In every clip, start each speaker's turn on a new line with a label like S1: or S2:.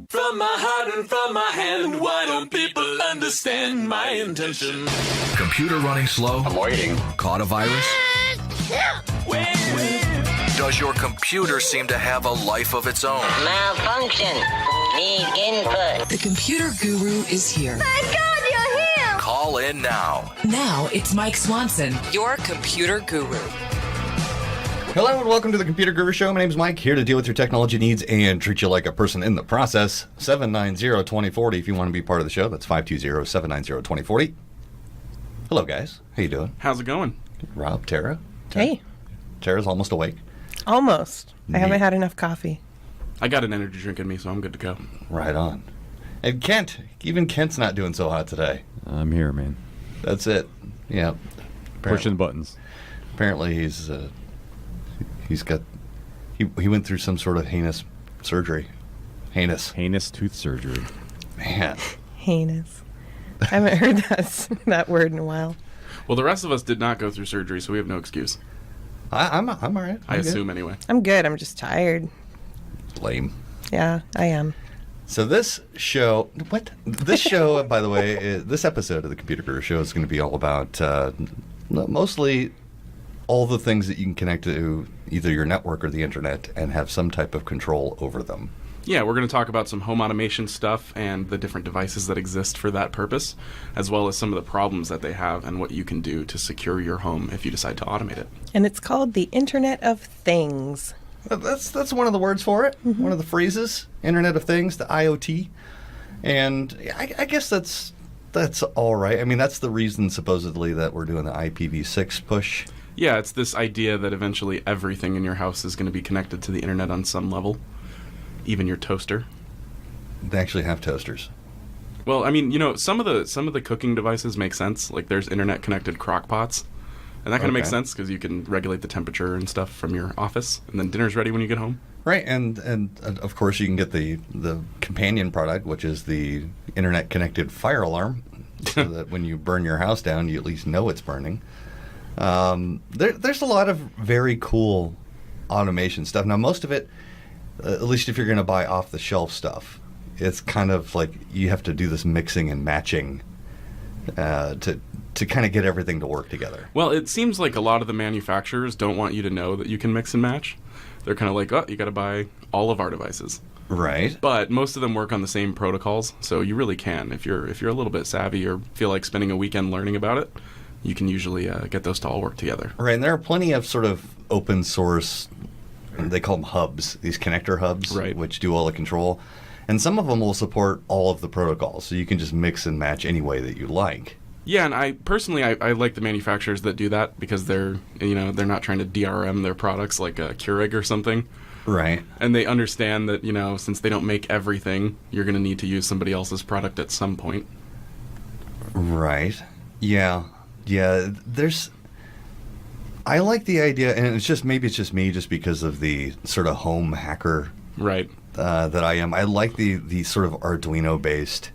S1: From my heart and from my hand, why don't people understand my intention?
S2: Computer running slow?
S3: I'm waiting.
S2: Caught a virus? Does your computer seem to have a life of its own?
S4: Malfunction. Need input.
S5: The computer guru is here.
S6: Thank God you're here!
S2: Call in now.
S5: Now it's Mike Swanson, your computer guru.
S3: Hello and welcome to the Computer Guru Show. My name's Mike, here to deal with your technology needs and treat you like a person in the process. 790-2040 if you want to be part of the show. That's 520-790-2040. Hello, guys. How you doing?
S7: How's it going?
S3: Rob, Tara?
S8: Hey.
S3: Tara's almost awake.
S8: Almost. I haven't had enough coffee.
S7: I got an energy drink in me, so I'm good to go.
S3: Right on. And Kent. Even Kent's not doing so hot today.
S9: I'm here, man.
S3: That's it. Yeah.
S9: Pushing buttons.
S3: Apparently he's got... He went through some sort of heinous surgery. Heinous
S9: tooth surgery.
S3: Man.
S8: Heinous. I haven't heard that word in a while.
S7: Well, the rest of us did not go through surgery, so we have no excuse.
S3: I'm all right.
S7: I assume, anyway.
S8: I'm good. I'm just tired.
S3: Lame.
S8: Yeah, I am.
S3: So this show, by the way, this episode of the Computer Guru Show is going to be all about mostly all the things that you can connect to either your network or the internet and have some type of control over them.
S7: Yeah, we're going to talk about some home automation stuff and the different devices that exist for that purpose, as well as some of the problems that they have and what you can do to secure your home if you decide to automate it.
S8: And it's called the Internet of Things.
S3: That's one of the words for it, one of the phrases, Internet of Things, the IoT. And I guess that's all right. I mean, that's the reason, supposedly, that we're doing the IPv6 push.
S7: Yeah, it's this idea that eventually everything in your house is going to be connected to the internet on some level, even your toaster.
S3: They actually have toasters.
S7: Well, I mean, some of the cooking devices make sense. Like there's internet-connected crock pots. And that kind of makes sense because you can regulate the temperature and stuff from your office, and then dinner's ready when you get home.
S3: Right, and of course you can get the companion product, which is the internet-connected fire alarm, so that when you burn your house down, you at least know it's burning. There's a lot of very cool automation stuff. Now, most of it, at least if you're going to buy off-the-shelf stuff, it's kind of like you have to do this mixing and matching to kind of get everything to work together.
S7: Well, it seems like a lot of the manufacturers don't want you to know that you can mix and match. They're kind of like, oh, you got to buy all of our devices.
S3: Right.
S7: But most of them work on the same protocols, so you really can. If you're a little bit savvy or feel like spending a weekend learning about it, you can usually get those to all work together.
S3: Right, and there are plenty of sort of open source, they call them hubs, these connector hubs,
S7: right,
S3: which do all the control. And some of them will support all of the protocols, so you can just mix and match any way that you like.
S7: Yeah, and I personally like the manufacturers that do that because they're not trying to DRM their products like a Keurig or something.
S3: Right.
S7: And they understand that, since they don't make everything, you're going to need to use somebody else's product at some point.
S3: Right. Yeah. Yeah, I like the idea, and it's just me just because of the sort of home hacker
S7: right
S3: that I am. I like the sort of Arduino-based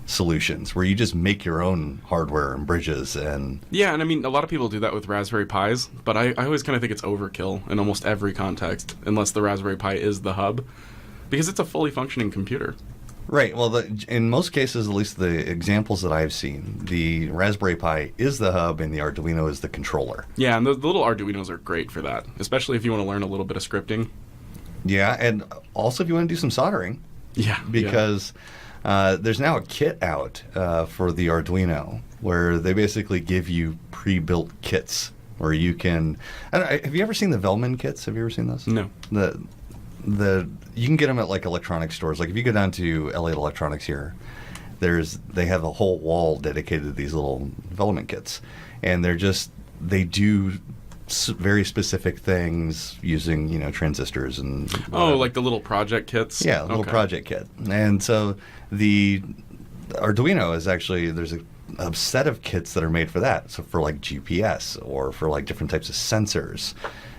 S3: solutions where you just make your own hardware and bridges and...
S7: Yeah, and I mean, a lot of people do that with Raspberry Pis, but I always kind of think it's overkill in almost every context, unless the Raspberry Pi is the hub, because it's a fully functioning computer.
S3: Right. Well, in most cases, at least the examples that I've seen, the Raspberry Pi is the hub and the Arduino is the controller.
S7: Yeah, and the little Arduinos are great for that, especially if you want to learn a little bit of scripting.
S3: Yeah, and also if you want to do some soldering.
S7: Yeah.
S3: Because there's now a kit out for the Arduino where they basically give you pre-built kits where you can... have you ever seen the Velman kits? Have you ever seen those?
S7: No.
S3: You can get them at like electronics stores. Like if you go down to LA Electronics here, they have a whole wall dedicated to these little development kits, and they do very specific things using transistors and
S7: like the little project kits.
S3: Yeah, little project kit. And so the Arduino is actually there's a set of kits that are made for that. So for like GPS or for like different types of sensors.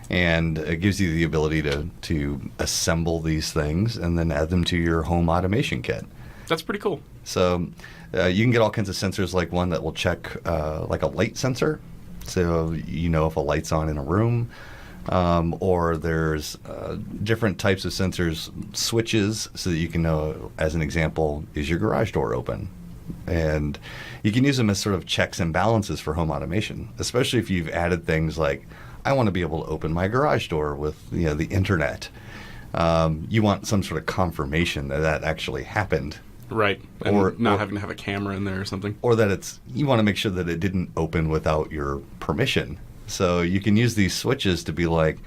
S3: And it gives you the ability to assemble these things and then add them to your home automation kit.
S7: That's pretty cool.
S3: So you can get all kinds of sensors, like one that will check like a light sensor. So if a light's on in a room. Or there's different types of sensors, switches, so that you can know, as an example, is your garage door open? And you can use them as sort of checks and balances for home automation, especially if you've added things like, I want to be able to open my garage door with the internet. You want some sort of confirmation that that actually happened.
S7: Right. And
S3: Or
S7: not having to have a camera in there or something.
S3: Or that you want to make sure that it didn't open without your permission. So you can use these switches to be like,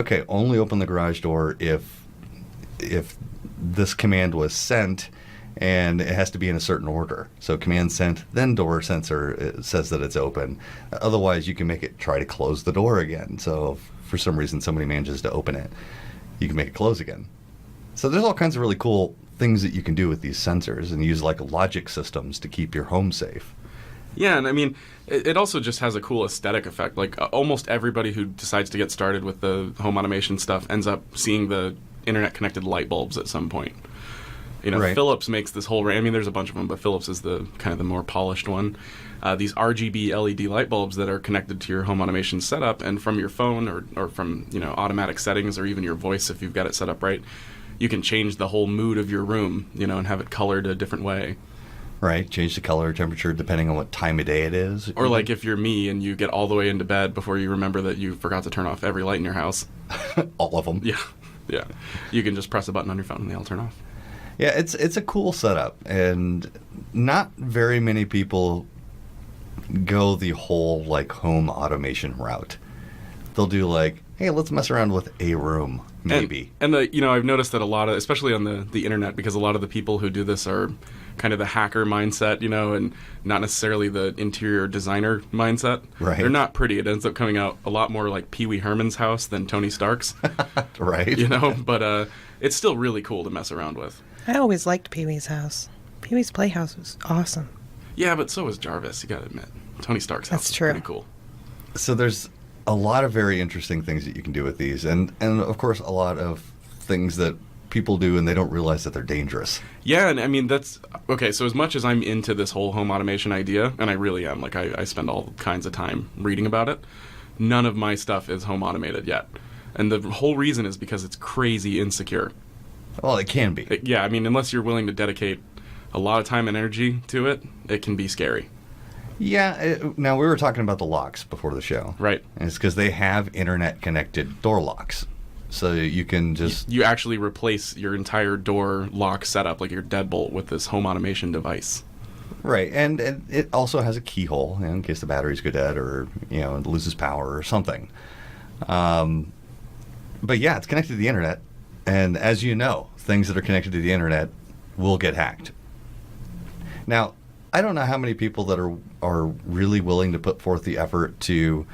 S3: okay, only open the garage door if this command was sent, and it has to be in a certain order. So command sent, then door sensor says that it's open. Otherwise, you can make it try to close the door again. So if for some reason somebody manages to open it, you can make it close again. So there's all kinds of really cool things that you can do with these sensors, and use like logic systems to keep your home safe.
S7: Yeah, and I mean, it also just has a cool aesthetic effect. Like, almost everybody who decides to get started with the home automation stuff ends up seeing the internet-connected light bulbs at some point.
S3: Right.
S7: Philips makes this whole range. I mean, there's a bunch of them, but Philips is the kind of the more polished one. These RGB LED light bulbs that are connected to your home automation setup, and from your phone or from automatic settings, or even your voice if you've got it set up right, you can change the whole mood of your room, and have it colored a different way.
S3: Right, change the color, temperature, depending on what time of day it is.
S7: Or like if you're me and you get all the way into bed before you remember that you forgot to turn off every light in your house.
S3: All of them.
S7: Yeah. You can just press a button on your phone and they all turn off.
S3: Yeah, it's a cool setup, and not very many people go the whole like home automation route. They'll do like, hey, let's mess around with a room, maybe.
S7: And I've noticed that a lot of, especially on the internet, because a lot of the people who do this are kind of the hacker mindset, and not necessarily the interior designer mindset.
S3: Right.
S7: They're not pretty. It ends up coming out a lot more like Pee Wee Herman's house than Tony Stark's.
S3: Right.
S7: But it's still really cool to mess around with.
S8: I always liked Pee Wee's house. Pee Wee's Playhouse was awesome.
S7: Yeah, but so was Jarvis, you gotta admit. Tony Stark's house is
S8: true.
S7: pretty cool.
S3: So there's a lot of very interesting things that you can do with these, and of course a lot of things that people do and they don't realize that they're dangerous.
S7: Yeah, and I mean, that's okay. So as much as I'm into this whole home automation idea, and I really am, like I spend all kinds of time reading about it, none of my stuff is home automated yet. And the whole reason is because it's crazy insecure.
S3: Well, it can be.
S7: Yeah, I mean, unless you're willing to dedicate a lot of time and energy to it, it can be scary.
S3: Yeah, now we were talking about the locks before the show.
S7: Right.
S3: And it's because they have internet-connected door locks. So you can just...
S7: You actually replace your entire door lock setup, like your deadbolt, with this home automation device.
S3: Right, and it also has a keyhole in case the batteries go dead or, it loses power or something. But yeah, it's connected to the internet. And as you know, things that are connected to the internet will get hacked. Now, I don't know how many people that are really willing to put forth the effort to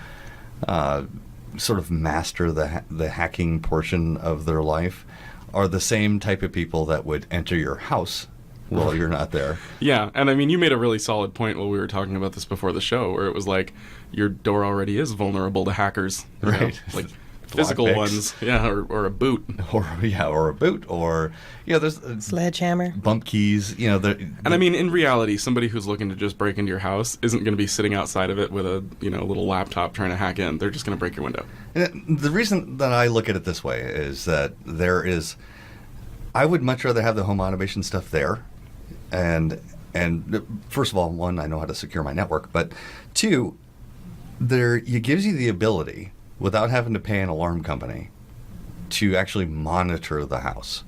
S3: sort of master the hacking portion of their life are the same type of people that would enter your house while you're not there.
S7: Yeah, and I mean, you made a really solid point while we were talking about this before the show, where it was like, your door already is vulnerable to hackers.
S3: Right.
S7: Like physical ones, yeah, or a boot.
S3: Or a boot, or there's
S8: Sledgehammer,
S3: bump keys,
S7: And I mean, in reality, somebody who's looking to just break into your house isn't going to be sitting outside of it with a little laptop trying to hack in. They're just going to break your window.
S3: And the reason that I look at it this way is that I would much rather have the home automation stuff there, and first of all, one, I know how to secure my network, but two, it gives you the ability, without having to pay an alarm company, to actually monitor the house.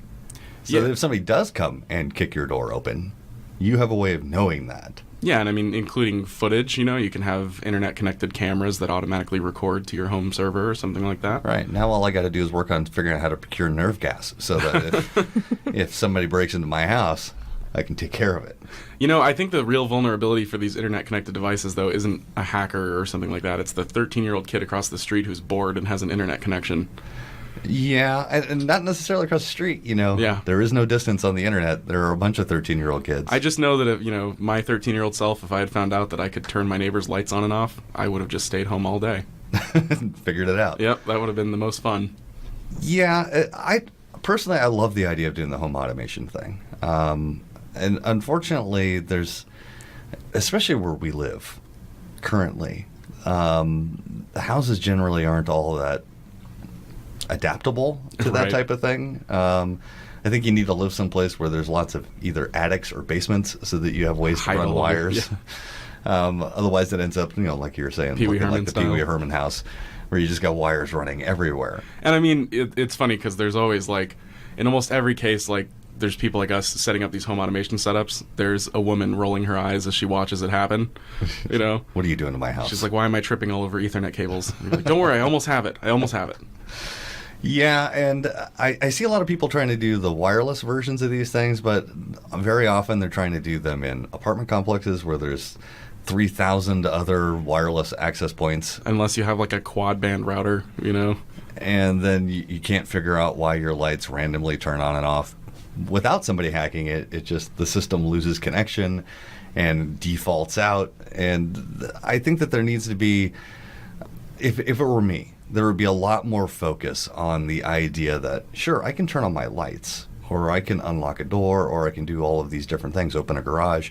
S3: So that if somebody does come and kick your door open, you have a way of knowing that.
S7: Yeah, and I mean, including footage, you can have internet-connected cameras that automatically record to your home server or something like that.
S3: Right. Now all I got to do is work on figuring out how to procure nerve gas so that if somebody breaks into my house, I can take care of it.
S7: I think the real vulnerability for these internet-connected devices, though, isn't a hacker or something like that. It's the 13-year-old kid across the street who's bored and has an internet connection.
S3: Yeah, and not necessarily across the street,
S7: Yeah.
S3: There is no distance on the internet. There are a bunch of 13-year-old kids.
S7: I just know that if, my 13-year-old self, if I had found out that I could turn my neighbor's lights on and off, I would have just stayed home all day.
S3: Figured it out.
S7: Yep, that would have been the most fun.
S3: Yeah, I love the idea of doing the home automation thing. And unfortunately, there's, especially where we live currently, the houses generally aren't all that adaptable to that
S7: Right.
S3: type of thing. I think you need to live someplace where there's lots of either attics or basements so that you have ways to
S7: Hide
S3: run
S7: all of it,
S3: wires. Otherwise, it ends up, like you were saying,
S7: Pee Wee
S3: looking like
S7: Herman
S3: the Pee Wee
S7: style.
S3: Herman house, where you just got wires running everywhere.
S7: And I mean, it's funny because there's always like, in almost every case, like there's people like us setting up these home automation setups. There's a woman rolling her eyes as she watches it happen. You know,
S3: What are you doing to my house?
S7: she's like, "Why am I tripping all over Ethernet cables?" And you're like, "Don't worry, I almost have it. I almost have it."
S3: Yeah, and I see a lot of people trying to do the wireless versions of these things, but very often they're trying to do them in apartment complexes where there's 3,000 other wireless access points,
S7: Unless you have like a quad band router, you know.
S3: and then you can't figure out why your lights randomly turn on and off. Without somebody hacking it, it just, the system loses connection and defaults out. And I think that there needs to be, if it were me, there would be a lot more focus on the idea that, sure, I can turn on my lights, or I can unlock a door, or I can do all of these different things, open a garage,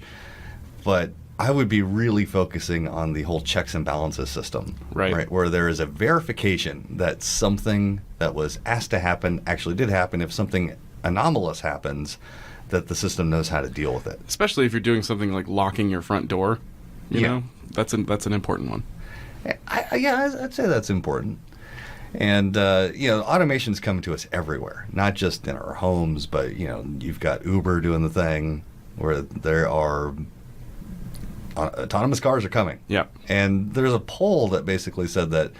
S3: but I would be really focusing on the whole checks and balances system,
S7: Right.
S3: Where there is a verification that something that was asked to happen actually did happen. If something anomalous happens, that the system knows how to deal with it.
S7: Especially if you're doing something like locking your front door, you
S3: Yeah.
S7: know, that's an important one.
S3: I'd say that's important. And, automation's coming to us everywhere, not just in our homes, but, you've got Uber doing the thing where there are autonomous cars are coming.
S7: Yeah.
S3: And there's a poll that basically said that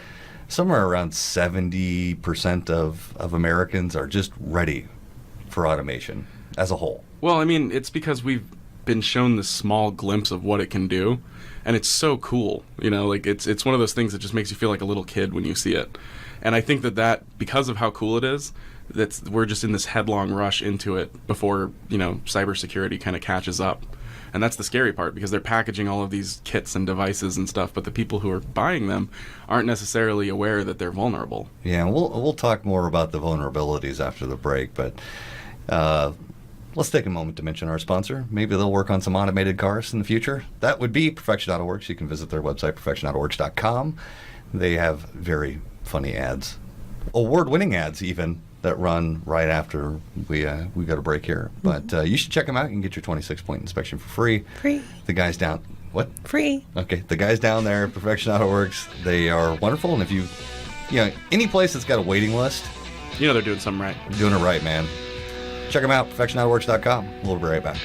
S3: somewhere around 70% of Americans are just ready for automation as a whole.
S7: Well, I mean, it's because we've been shown this small glimpse of what it can do, and it's so cool. You know, like it's one of those things that just makes you feel like a little kid when you see it. And I think that because of how cool it is, we're just in this headlong rush into it before, cybersecurity kind of catches up. And that's the scary part, because they're packaging all of these kits and devices and stuff, but the people who are buying them aren't necessarily aware that they're vulnerable.
S3: Yeah, we'll talk more about the vulnerabilities after the break, but let's take a moment to mention our sponsor. Maybe they'll work on some automated cars in the future. That would be Perfection Auto Works. You can visit their website, perfectionautoworks.com. They have very funny ads, award-winning ads even, that run right after we go to break here. But you should check them out. You can get your 26-point inspection for free.
S8: Free.
S3: The guys down... What?
S8: Free.
S3: Okay, the guys down there at Perfection Auto Works, they are wonderful. And if any place that's got a waiting list,
S7: They're doing something right.
S3: you're doing it right, man. Check them out, perfectionautoworks.com. We'll be right back.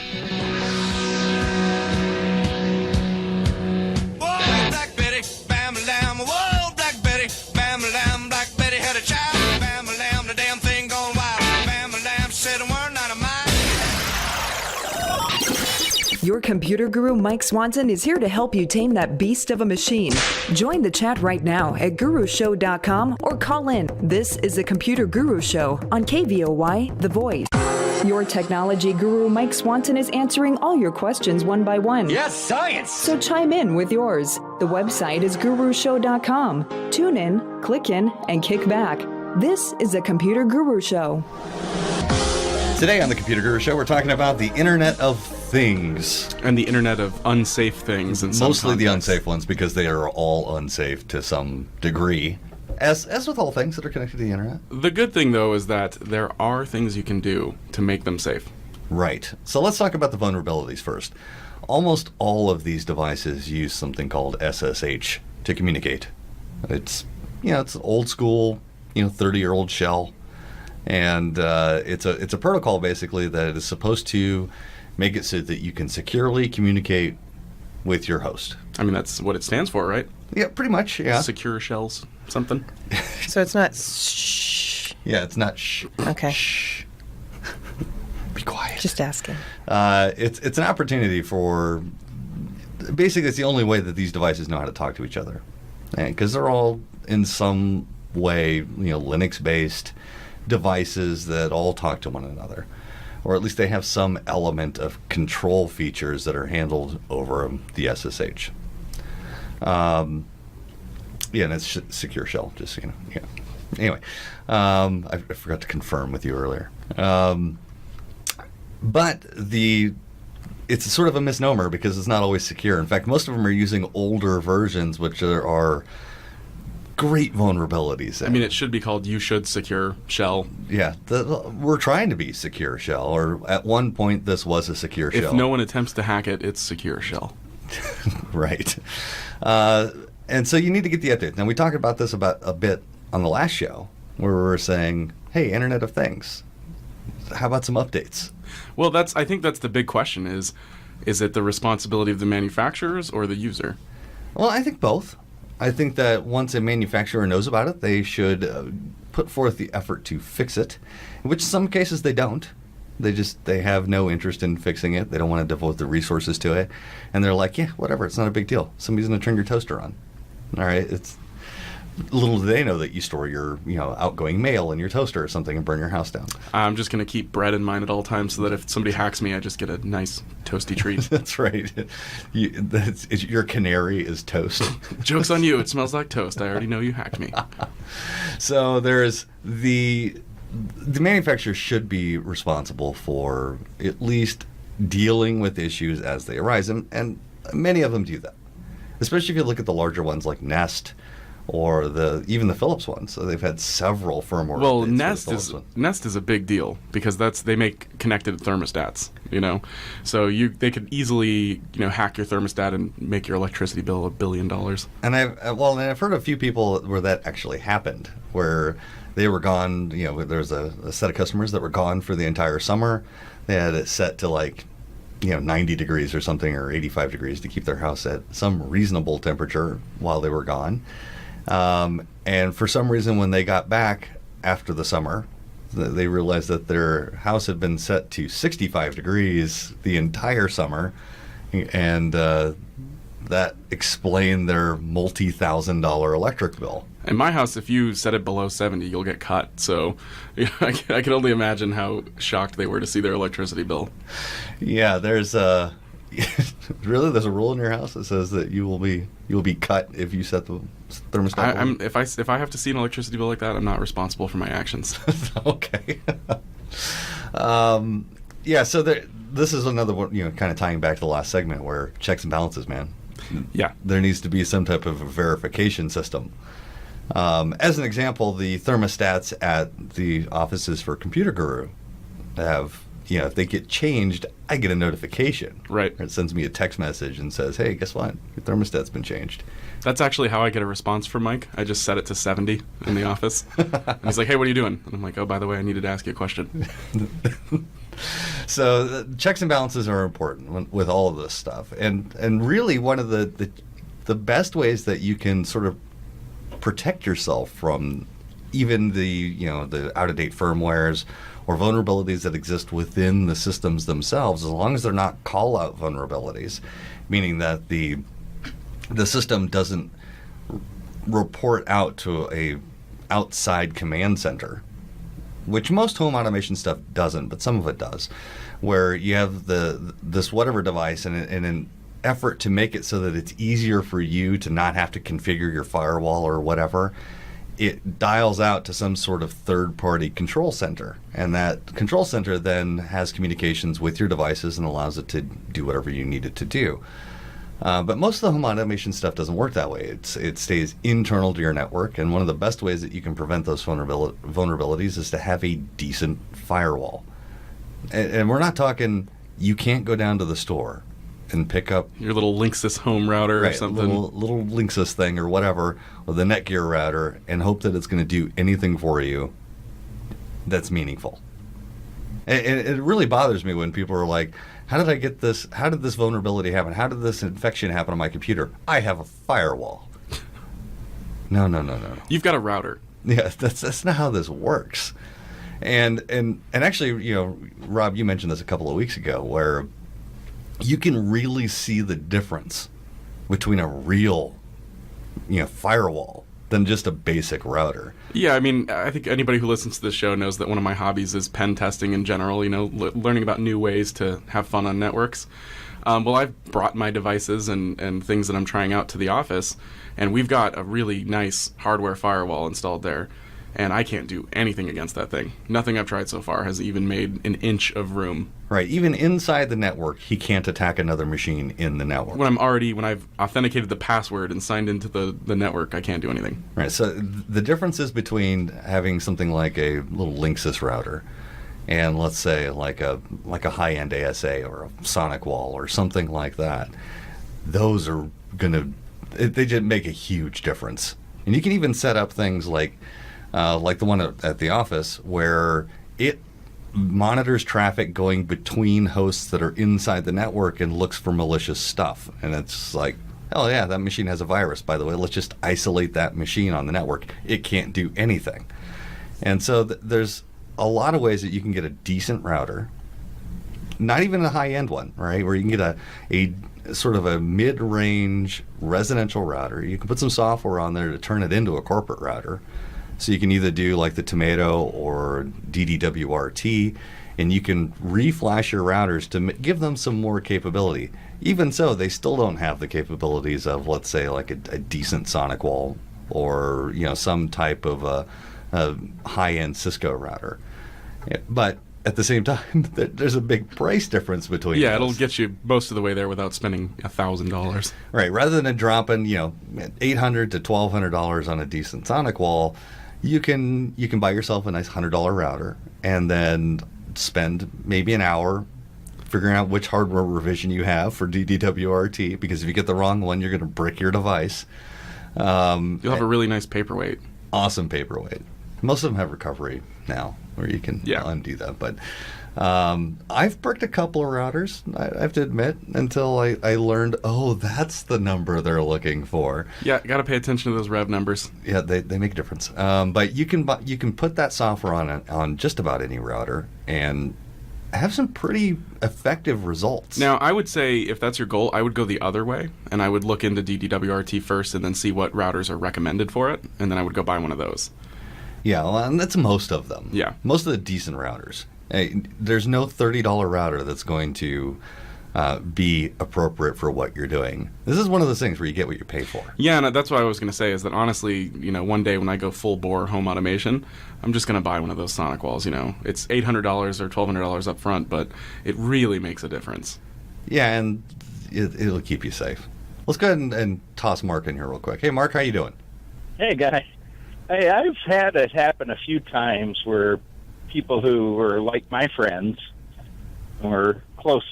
S1: Whoa, Black Betty, bam lamb. Whoa, Black Betty, bam lamb. Black Betty had a child, bam lamb. The damn thing gone wild, bam lamb. Said a word not of mine.
S5: Your computer guru Mike Swanson is here to help you tame that beast of a machine. Join the chat right now at gurushow.com or call in. This is the Computer Guru Show on KVOY, The Voice. Your technology guru Mike Swanson is answering all your questions one by one.
S1: Yes, science.
S5: So chime in with yours. The website is gurushow.com. Tune in, click in, and kick back. This is the Computer Guru Show.
S3: Today on the Computer Guru Show, we're talking about the Internet of Things.
S7: And the Internet of unsafe things. In some
S3: Mostly the
S7: contexts.
S3: unsafe ones, because they are all unsafe to some degree, as with all things that are connected to the Internet.
S7: The good thing, though, is that there are things you can do to make them safe.
S3: Right. So let's talk about the vulnerabilities first. Almost all of these devices use something called SSH to communicate. It's it's old school, 30-year-old shell, and it's a protocol basically that is supposed to make it so that you can securely communicate with your host.
S7: I mean, that's what it stands for, right?
S3: Yeah, pretty much. Yeah.
S7: Secure shells, something.
S8: So it's not shh.
S3: Yeah, it's not shh.
S8: Okay.
S3: Shh. Be quiet.
S8: Just asking.
S3: It's an opportunity for, basically it's the only way that these devices know how to talk to each other, because they're all in some way Linux-based devices that all talk to one another, or at least they have some element of control features that are handled over the SSH. And it's secure shell, just yeah. Anyway, I forgot to confirm with you earlier. But it's sort of a misnomer because it's not always secure. In fact, most of them are using older versions, which are great vulnerabilities in.
S7: I mean, it should be called You Should Secure Shell.
S3: Yeah, we're trying to be secure shell, or at one point this was a secure shell.
S7: If no one attempts to hack it, it's secure shell.
S3: Right. And so you need to get the updates. Now, we talked about this a bit on the last show, where we were saying, hey, Internet of Things, how about some updates?
S7: Well, I think that's the big question is it the responsibility of the manufacturers or the user?
S3: Well, I think both. I think that once a manufacturer knows about it, they should put forth the effort to fix it, which in some cases they don't. They have no interest in fixing it. They don't want to devote the resources to it. And they're like, yeah, whatever, it's not a big deal. Somebody's going to turn your toaster on. All right, it's little do they know that you store your outgoing mail in your toaster or something and burn your house down.
S7: I'm just going to keep bread in mind at all times so that if somebody hacks me, I just get a nice toasty treat.
S3: That's right. Your canary is toast.
S7: Joke's on you. It smells like toast. I already know you hacked me.
S3: So there's the manufacturer should be responsible for at least dealing with issues as they arise, and many of them do that. Especially if you look at the larger ones like Nest or even the Philips ones. So they've had several firmware
S7: Well,
S3: updates.
S7: Nest is a big deal because they make connected thermostats, So they could easily, hack your thermostat and make your electricity bill $1 billion.
S3: And I've heard a few people where that actually happened, where they were gone, there's a set of customers that were gone for the entire summer. They had it set to 90 degrees or something, or 85 degrees to keep their house at some reasonable temperature while they were gone. And for some reason, when they got back after the summer, they realized that their house had been set to 65 degrees the entire summer, and that explained their multi-$1,000 electric bill.
S7: In my house, if you set it below 70, you'll get cut. So I can only imagine how shocked they were to see their electricity bill.
S3: Yeah, there's really, there's a rule in your house that says that you will be cut if you set the thermostat.
S7: If I have to see an electricity bill like that, I'm not responsible for my actions.
S3: Okay. Yeah. So this is another one, kind of tying back to the last segment, where checks and balances, man.
S7: Yeah.
S3: There needs to be some type of a verification system. As an example, the thermostats at the offices for Computer Guru have, if they get changed, I get a notification.
S7: Right.
S3: It sends me a text message and says, hey, guess what? Your thermostat's been changed.
S7: That's actually how I get a response from Mike. I just set it to 70 in the office. And he's like, hey, what are you doing? And I'm like, oh, by the way, I needed to ask you a question.
S3: So checks and balances are important with all of this stuff. And really one of the best ways that you can sort of protect yourself from even the out-of-date firmwares or vulnerabilities that exist within the systems themselves, as long as they're not call-out vulnerabilities, meaning that the system doesn't report out to a outside command center, which most home automation stuff doesn't, but some of it does, where you have this whatever device, and in an effort to make it so that it's easier for you to not have to configure your firewall or whatever, it dials out to some sort of third-party control center. And that control center then has communications with your devices and allows it to do whatever you need it to do. But most of the home automation stuff doesn't work that way. It stays internal to your network, and one of the best ways that you can prevent those vulnerabilities is to have a decent firewall. And we're not talking, you can't go down to the store and pick up
S7: your little Linksys home router or something.
S3: Little Linksys thing or whatever, or the Netgear router, and hope that it's going to do anything for you that's meaningful. And it really bothers me when people are like, how did I get this? How did this vulnerability happen? How did this infection happen on my computer? I have a firewall. No.
S7: You've got a router.
S3: Yeah, that's not how this works. And actually, Rob, you mentioned this a couple of weeks ago, where you can really see the difference between a real, firewall than just a basic router.
S7: Yeah, I mean, I think anybody who listens to this show knows that one of my hobbies is pen testing in general, learning about new ways to have fun on networks. Well, I've brought my devices and things that I'm trying out to the office, and we've got a really nice hardware firewall installed there. and I can't do anything against that thing. Nothing I've tried so far has even made an inch of room.
S3: Right. Even inside the network, he can't attack another machine in the network.
S7: When I've authenticated the password and signed into the network, I can't do anything.
S3: Right. So the differences between having something like a little Linksys router and let's say like a high-end ASA or a Sonic Wall or something like that, those are they just make a huge difference. And you can even set up things like the one at the office where it monitors traffic going between hosts that are inside the network and looks for malicious stuff. And it's like, oh yeah, that machine has a virus, by the way. Let's just isolate that machine on the network. It can't do anything. And so there's a lot of ways that you can get a decent router, not even a high-end one, right, where you can get a sort of a mid-range residential router. You can put some software on there to turn it into a corporate router. So you can either do like the Tomato or DDWRT, and you can reflash your routers to give them some more capability. Even so, they still don't have the capabilities of, let's say, like a decent Sonic Wall or some type of a high-end Cisco router. But at the same time, there's a big price difference between
S7: Yeah,
S3: those.
S7: it'll get you most of the way there without spending $1,000.
S3: Right. Rather than dropping, $800 to $1,200 on a decent Sonic Wall, you can buy yourself a nice $100 router and then spend maybe an hour figuring out which hardware revision you have for DDWRT, because if you get the wrong one, you're going to brick your device.
S7: You'll have a really nice paperweight.
S3: Awesome paperweight. Most of them have recovery now, where you can undo that. But I've bricked a couple of routers, I have to admit, until I learned, that's the number they're looking for.
S7: Yeah, got to pay attention to those rev numbers.
S3: Yeah, they make a difference. But you can put that software on just about any router and have some pretty effective results.
S7: Now, I would say if that's your goal, I would go the other way, and I would look into DDWRT first and then see what routers are recommended for it, and then I would go buy one of those.
S3: Yeah, well, and that's most of them.
S7: Yeah.
S3: Most of the decent routers. Hey, there's no $30 router that's going to be appropriate for what you're doing. This is one of those things where you get what you pay for.
S7: Yeah, and that's what I was going to say is that honestly, one day when I go full bore home automation, I'm just going to buy one of those Sonic Walls. It's $800 or $1,200 up front, but it really makes a difference.
S3: Yeah, and it'll keep you safe. Let's go ahead and toss Mark in here real quick. Hey, Mark, how you doing?
S10: Hey, guy. Hey, I've had it happen a few times where people who were like my friends, or close,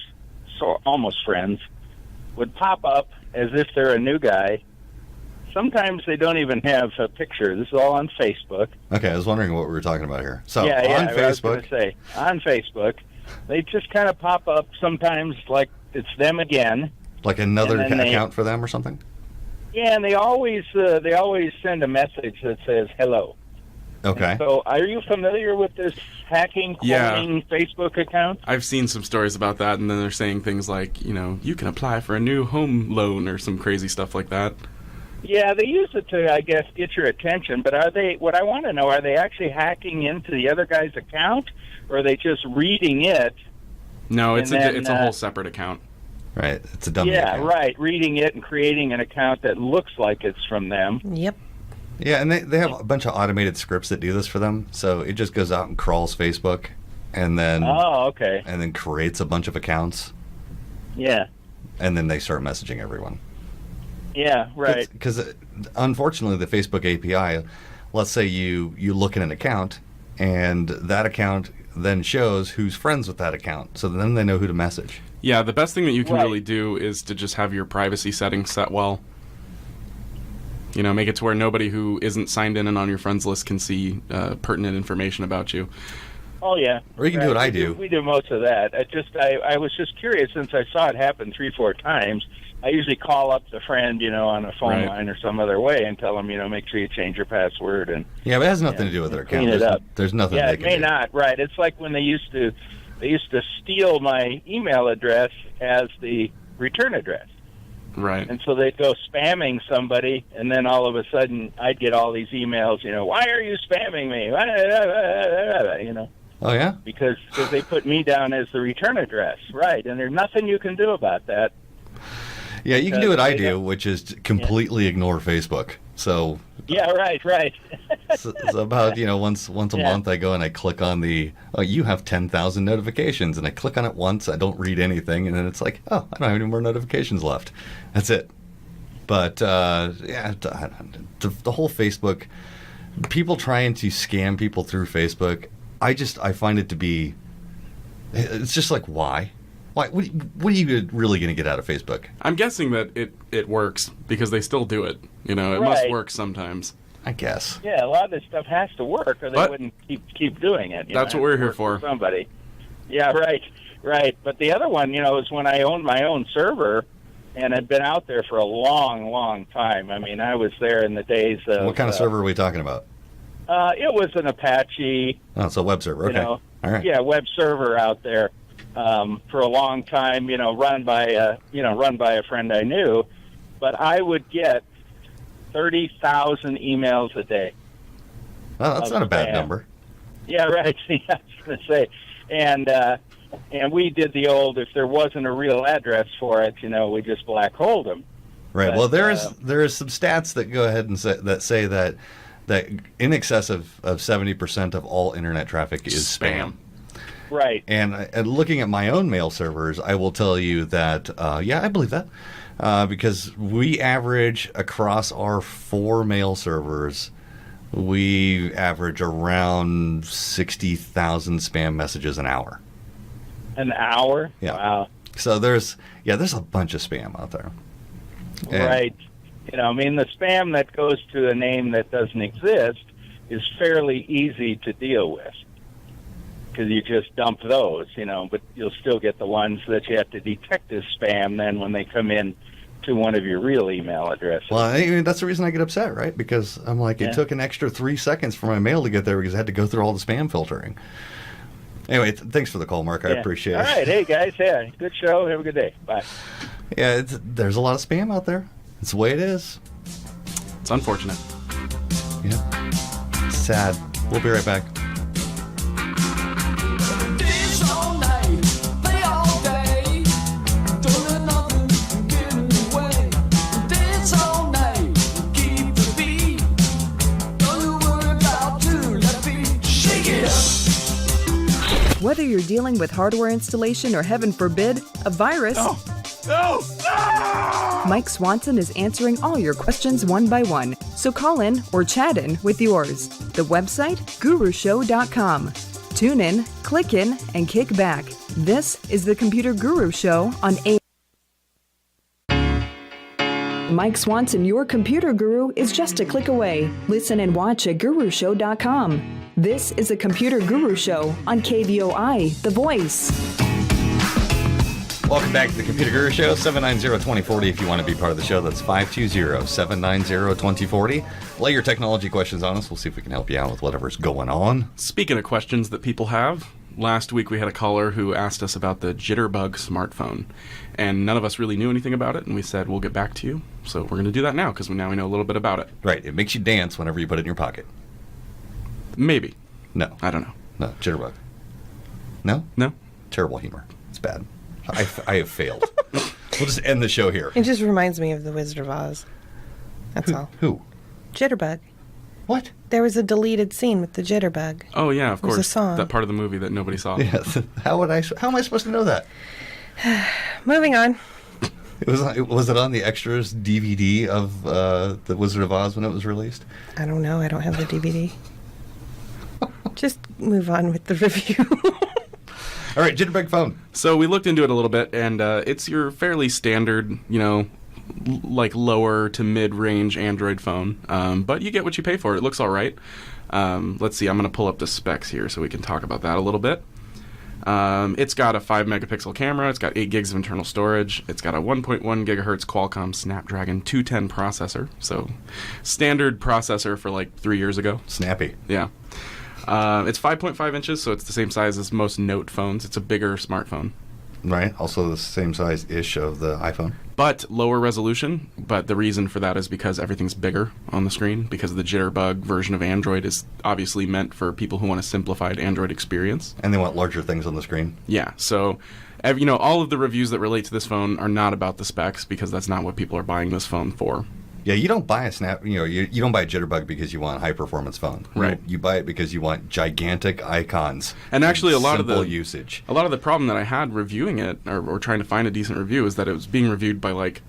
S10: so almost friends, would pop up as if they're a new guy. Sometimes they don't even have a picture. This is all on Facebook.
S3: Okay, I was wondering what we were talking about here. So
S10: yeah,
S3: on
S10: I was
S3: Facebook,
S10: going to say, on Facebook, they just kind of pop up sometimes like it's them again.
S3: like another
S10: and then
S3: account for them or something.
S10: Yeah, and they always send a message that says hello.
S3: Okay.
S10: And so, are you familiar with this hacking, cloning Facebook account?
S7: I've seen some stories about that, and then they're saying things like, you can apply for a new home loan or some crazy stuff like that.
S10: Yeah, they use it to, I guess, get your attention. But what I want to know, are they actually hacking into the other guy's account, or are they just reading it?
S7: No, it's a whole separate account.
S3: Right, it's a dummy
S10: Yeah,
S3: account.
S10: right, reading it and creating an account that looks like it's from them.
S8: Yep.
S3: Yeah, and they have a bunch of automated scripts that do this for them. So it just goes out and crawls Facebook, and then
S10: okay,
S3: and then creates a bunch of accounts.
S10: Yeah.
S3: And then they start messaging everyone.
S10: Yeah, right.
S3: Because unfortunately, the Facebook API, let's say you look at an account, and that account then shows who's friends with that account. So then they know who to message.
S7: Yeah, the best thing that you can really do is to just have your privacy settings set well. Make it to where nobody who isn't signed in and on your friends list can see pertinent information about you.
S10: Oh, yeah.
S3: Or you can do what I do.
S10: We do most of that. I was just curious, since I saw it happen 3-4 times. I usually call up the friend, on a phone line or some other way and tell them, make sure you change your password. And
S3: yeah, but it has nothing to do with their account.
S10: Clean it up.
S3: There's nothing
S10: yeah,
S3: they
S10: it
S3: can
S10: may
S3: do.
S10: not. Right. It's like when they used to steal my email address as the return address.
S7: Right.
S10: And so they'd go spamming somebody, and then all of a sudden I'd get all these emails, why are you spamming me?
S3: Oh, yeah?
S10: Because they put me down as the return address. Right. And there's nothing you can do about that.
S3: Yeah, you can do what I do, which is to completely ignore Facebook. So
S10: Yeah, right.
S3: so about once a month I go and I click on you have 10,000 notifications, and I click on it once. I don't read anything, and then it's like, oh, I don't have any more notifications left. That's it. But the whole Facebook, people trying to scam people through Facebook, I find it to be, it's just like, why? What are you really going to get out of Facebook?
S7: I'm guessing that it works because they still do it. It must work sometimes.
S3: I guess.
S10: Yeah, a lot of this stuff has to work, or they wouldn't keep doing it.
S7: That's what we're here for.
S10: Somebody. Yeah, right. But the other one, is when I owned my own server, and had been out there for a long, long time. I mean, I was there in the days of...
S3: What kind of server are we talking about?
S10: It was an Apache.
S3: Oh, it's a web server. Okay. All right.
S10: Yeah, web server out there for a long time. Run by a friend I knew, but I would get 30,000 emails a day.
S3: Oh, that's not a bad number.
S10: Yeah, right. I was going to say, and we did the old, if there wasn't a real address for it, we just black holed them.
S3: Right.
S10: But,
S3: well, there is some stats that go ahead and say that in excess of 70% of all internet traffic is spam.
S10: Right.
S3: And looking at my own mail servers, I will tell you that, I believe that. Because we average across our 4 mail servers, we average around 60,000 spam messages an hour.
S10: An hour?
S3: Yeah.
S10: Wow.
S3: So there's a bunch of spam out there.
S10: Right. The spam that goes to a name that doesn't exist is fairly easy to deal with because you just dump those, but you'll still get the ones that you have to detect as spam then when they come in to one of your real email addresses.
S3: Well, that's the reason I get upset, right? Because I'm like, it took an extra 3 seconds for my mail to get there because I had to go through all the spam filtering. Anyway, thanks for the call, Mark. I appreciate it.
S10: All right. Hey, guys. Yeah, good show. Have a good day. Bye.
S3: Yeah, there's a lot of spam out there. It's the way it is.
S7: It's unfortunate.
S3: Yeah. Sad. We'll be right back.
S5: Whether you're dealing with hardware installation or, heaven forbid, a virus,
S7: No!
S5: Mike Swanson is answering all your questions one by one. So call in or chat in with yours. The website, gurushow.com. Tune in, click in, and kick back. This is the Computer Guru Show on Mike Swanson, your computer guru, is just a click away. Listen and watch at gurushow.com. This is the Computer Guru Show on KVOI, The Voice.
S3: Welcome back to the Computer Guru Show, 790-2040 if you want to be part of the show. That's 520-790-2040. Lay your technology questions on us. We'll see if we can help you out with whatever's going on.
S7: Speaking of questions that people have, last week we had a caller who asked us about the Jitterbug smartphone, and none of us really knew anything about it, and we said we'll get back to you. So we're going to do that now because now we know a little bit about it.
S3: Right. It makes you dance whenever you put it in your pocket.
S7: Maybe.
S3: No.
S7: I don't know.
S3: No. Jitterbug. No?
S7: No?
S3: Terrible humor. It's bad. I have failed. We'll just end the show here.
S8: It just reminds me of The Wizard of Oz. That's all.
S3: Who?
S8: Jitterbug.
S3: What?
S8: There was a deleted scene with the Jitterbug.
S7: Oh, yeah, of course.
S8: There's a song.
S7: That part of the movie that nobody saw.
S3: Yes. How am I supposed to know that?
S8: Moving on.
S3: Was it on the extras DVD of The Wizard of Oz when it was released?
S8: I don't know. I don't have the DVD. Just move on with the review.
S3: All right, Jitterbug phone.
S7: So we looked into it a little bit, and it's your fairly standard, like lower to mid-range Android phone. But you get what you pay for. It looks all right. Let's see. I'm going to pull up the specs here so we can talk about that a little bit. It's got a 5-megapixel camera. It's got 8 gigs of internal storage. It's got a 1.1 gigahertz Qualcomm Snapdragon 210 processor. So standard processor for like 3 years ago.
S3: Snappy.
S7: Yeah. It's 5.5 inches, so it's the same size as most Note phones. It's a bigger smartphone.
S3: Right. Also the same size-ish of the iPhone.
S7: But lower resolution. But the reason for that is because everything's bigger on the screen, because the Jitterbug version of Android is obviously meant for people who want a simplified Android experience.
S3: And they want larger things on the screen.
S7: Yeah. So, all of the reviews that relate to this phone are not about the specs, because that's not what people are buying this phone for.
S3: Yeah, you don't buy a you don't buy a Jitterbug because you want a high performance phone.
S7: Right.
S3: You buy it because you want gigantic icons.
S7: And actually, a lot of
S3: simple
S7: the
S3: usage.
S7: A lot of the problem that I had reviewing it or trying to find a decent review is that it was being reviewed by like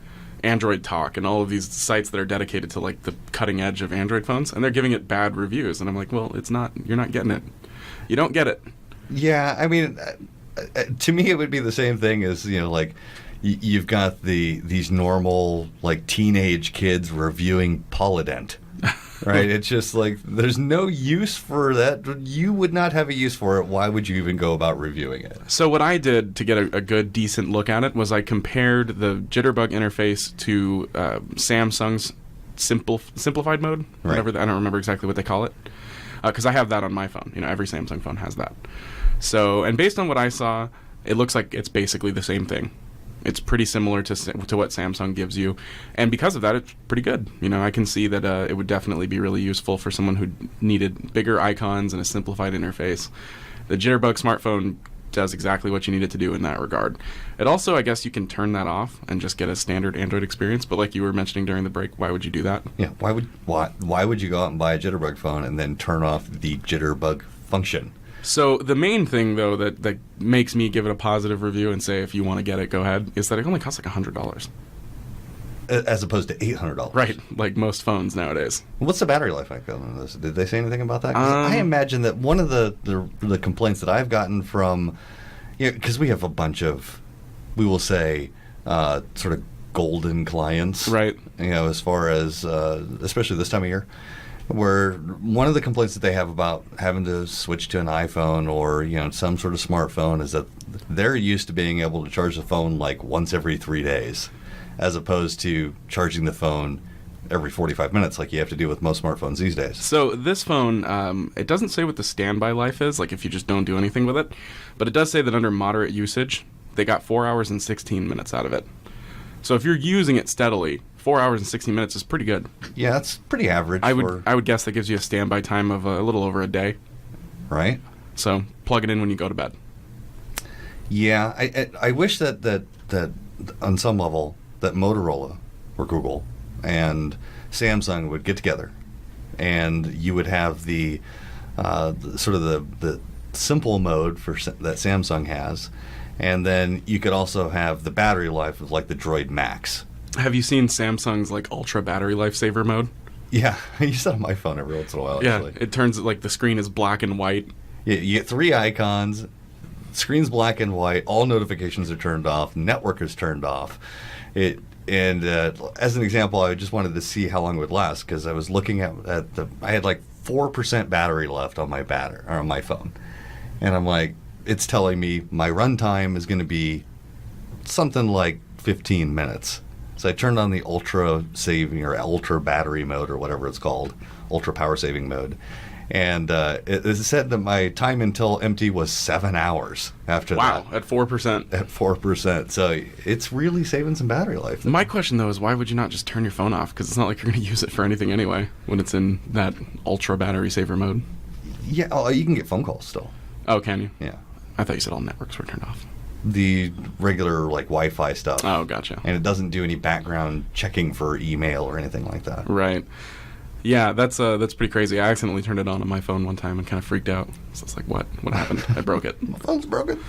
S7: Android Talk and all of these sites that are dedicated to like the cutting edge of Android phones, and they're giving it bad reviews. And I'm like, well, it's not. You're not getting it. You don't get it.
S3: Yeah, I mean, to me, it would be the same thing as like. You've got these normal like teenage kids reviewing Polydent, right? It's just like there's no use for that. You would not have a use for it. Why would you even go about reviewing it?
S7: So what I did to get a good, decent look at it was I compared the Jitterbug interface to Samsung's simplified mode.
S3: Right.
S7: I don't remember exactly what they call it, because I have that on my phone. Every Samsung phone has that. So, and based on what I saw, it looks like it's basically the same thing. It's pretty similar to what Samsung gives you, and because of that, it's pretty good. I can see that it would definitely be really useful for someone who needed bigger icons and a simplified interface. The Jitterbug smartphone does exactly what you need it to do in that regard. It also, I guess, you can turn that off and just get a standard Android experience. But like you were mentioning during the break, why would you do that?
S3: Yeah, why would you go out and buy a Jitterbug phone and then turn off the Jitterbug function?
S7: So the main thing, though, that makes me give it a positive review and say if you want to get it, go ahead, is that it only costs like $100.
S3: As opposed to $800.
S7: Right, like most phones nowadays.
S3: What's the battery life like on this? Did they say anything about that? 'Cause I imagine that one of the complaints that I've gotten from, because we have a bunch of, we will say, sort of golden clients.
S7: Right.
S3: As far as, especially this time of year. Where one of the complaints that they have about having to switch to an iPhone or some sort of smartphone is that they're used to being able to charge the phone like once every 3 days, as opposed to charging the phone every 45 minutes like you have to do with most smartphones these days.
S7: So this phone, it doesn't say what the standby life is, like if you just don't do anything with it, but it does say that under moderate usage, they got 4 hours and 16 minutes out of it. So if you're using it steadily, 4 hours and 16 minutes is pretty good.
S3: Yeah, that's pretty average.
S7: I would guess that gives you a standby time of a little over a day.
S3: Right.
S7: So plug it in when you go to bed.
S3: Yeah, I wish that on some level that Motorola or Google and Samsung would get together, and you would have the sort of the simple mode that Samsung has, and then you could also have the battery life of like the Droid Max.
S7: Have you seen Samsung's like ultra battery lifesaver mode?
S3: Yeah, I use that on my phone every once in a while.
S7: Yeah,
S3: actually.
S7: it turns like the screen is black and white.
S3: Yeah, you get 3 icons, screen's black and white, all notifications are turned off, network is turned off. As an example, I just wanted to see how long it would last because I was looking at I had like 4% battery left on my phone, and I'm like, it's telling me my runtime is going to be something like 15 minutes. So I turned on the ultra saving or ultra battery mode or whatever it's called, ultra power saving mode. And it said that my time until empty was 7 hours after that.
S7: Wow, at 4%.
S3: At 4%. So it's really saving some battery life.
S7: My question, though, is why would you not just turn your phone off? Because it's not like you're going to use it for anything anyway when it's in that ultra battery saver mode.
S3: Yeah, you can get phone calls still.
S7: Oh, can you?
S3: Yeah.
S7: I thought you said all networks were turned off.
S3: The regular like Wi-Fi stuff.
S7: Oh, gotcha.
S3: And it doesn't do any background checking for email or anything like that.
S7: Right. Yeah, that's pretty crazy. I accidentally turned it on my phone one time and kind of freaked out. So it's like, what happened? I broke it.
S3: My phone's broken.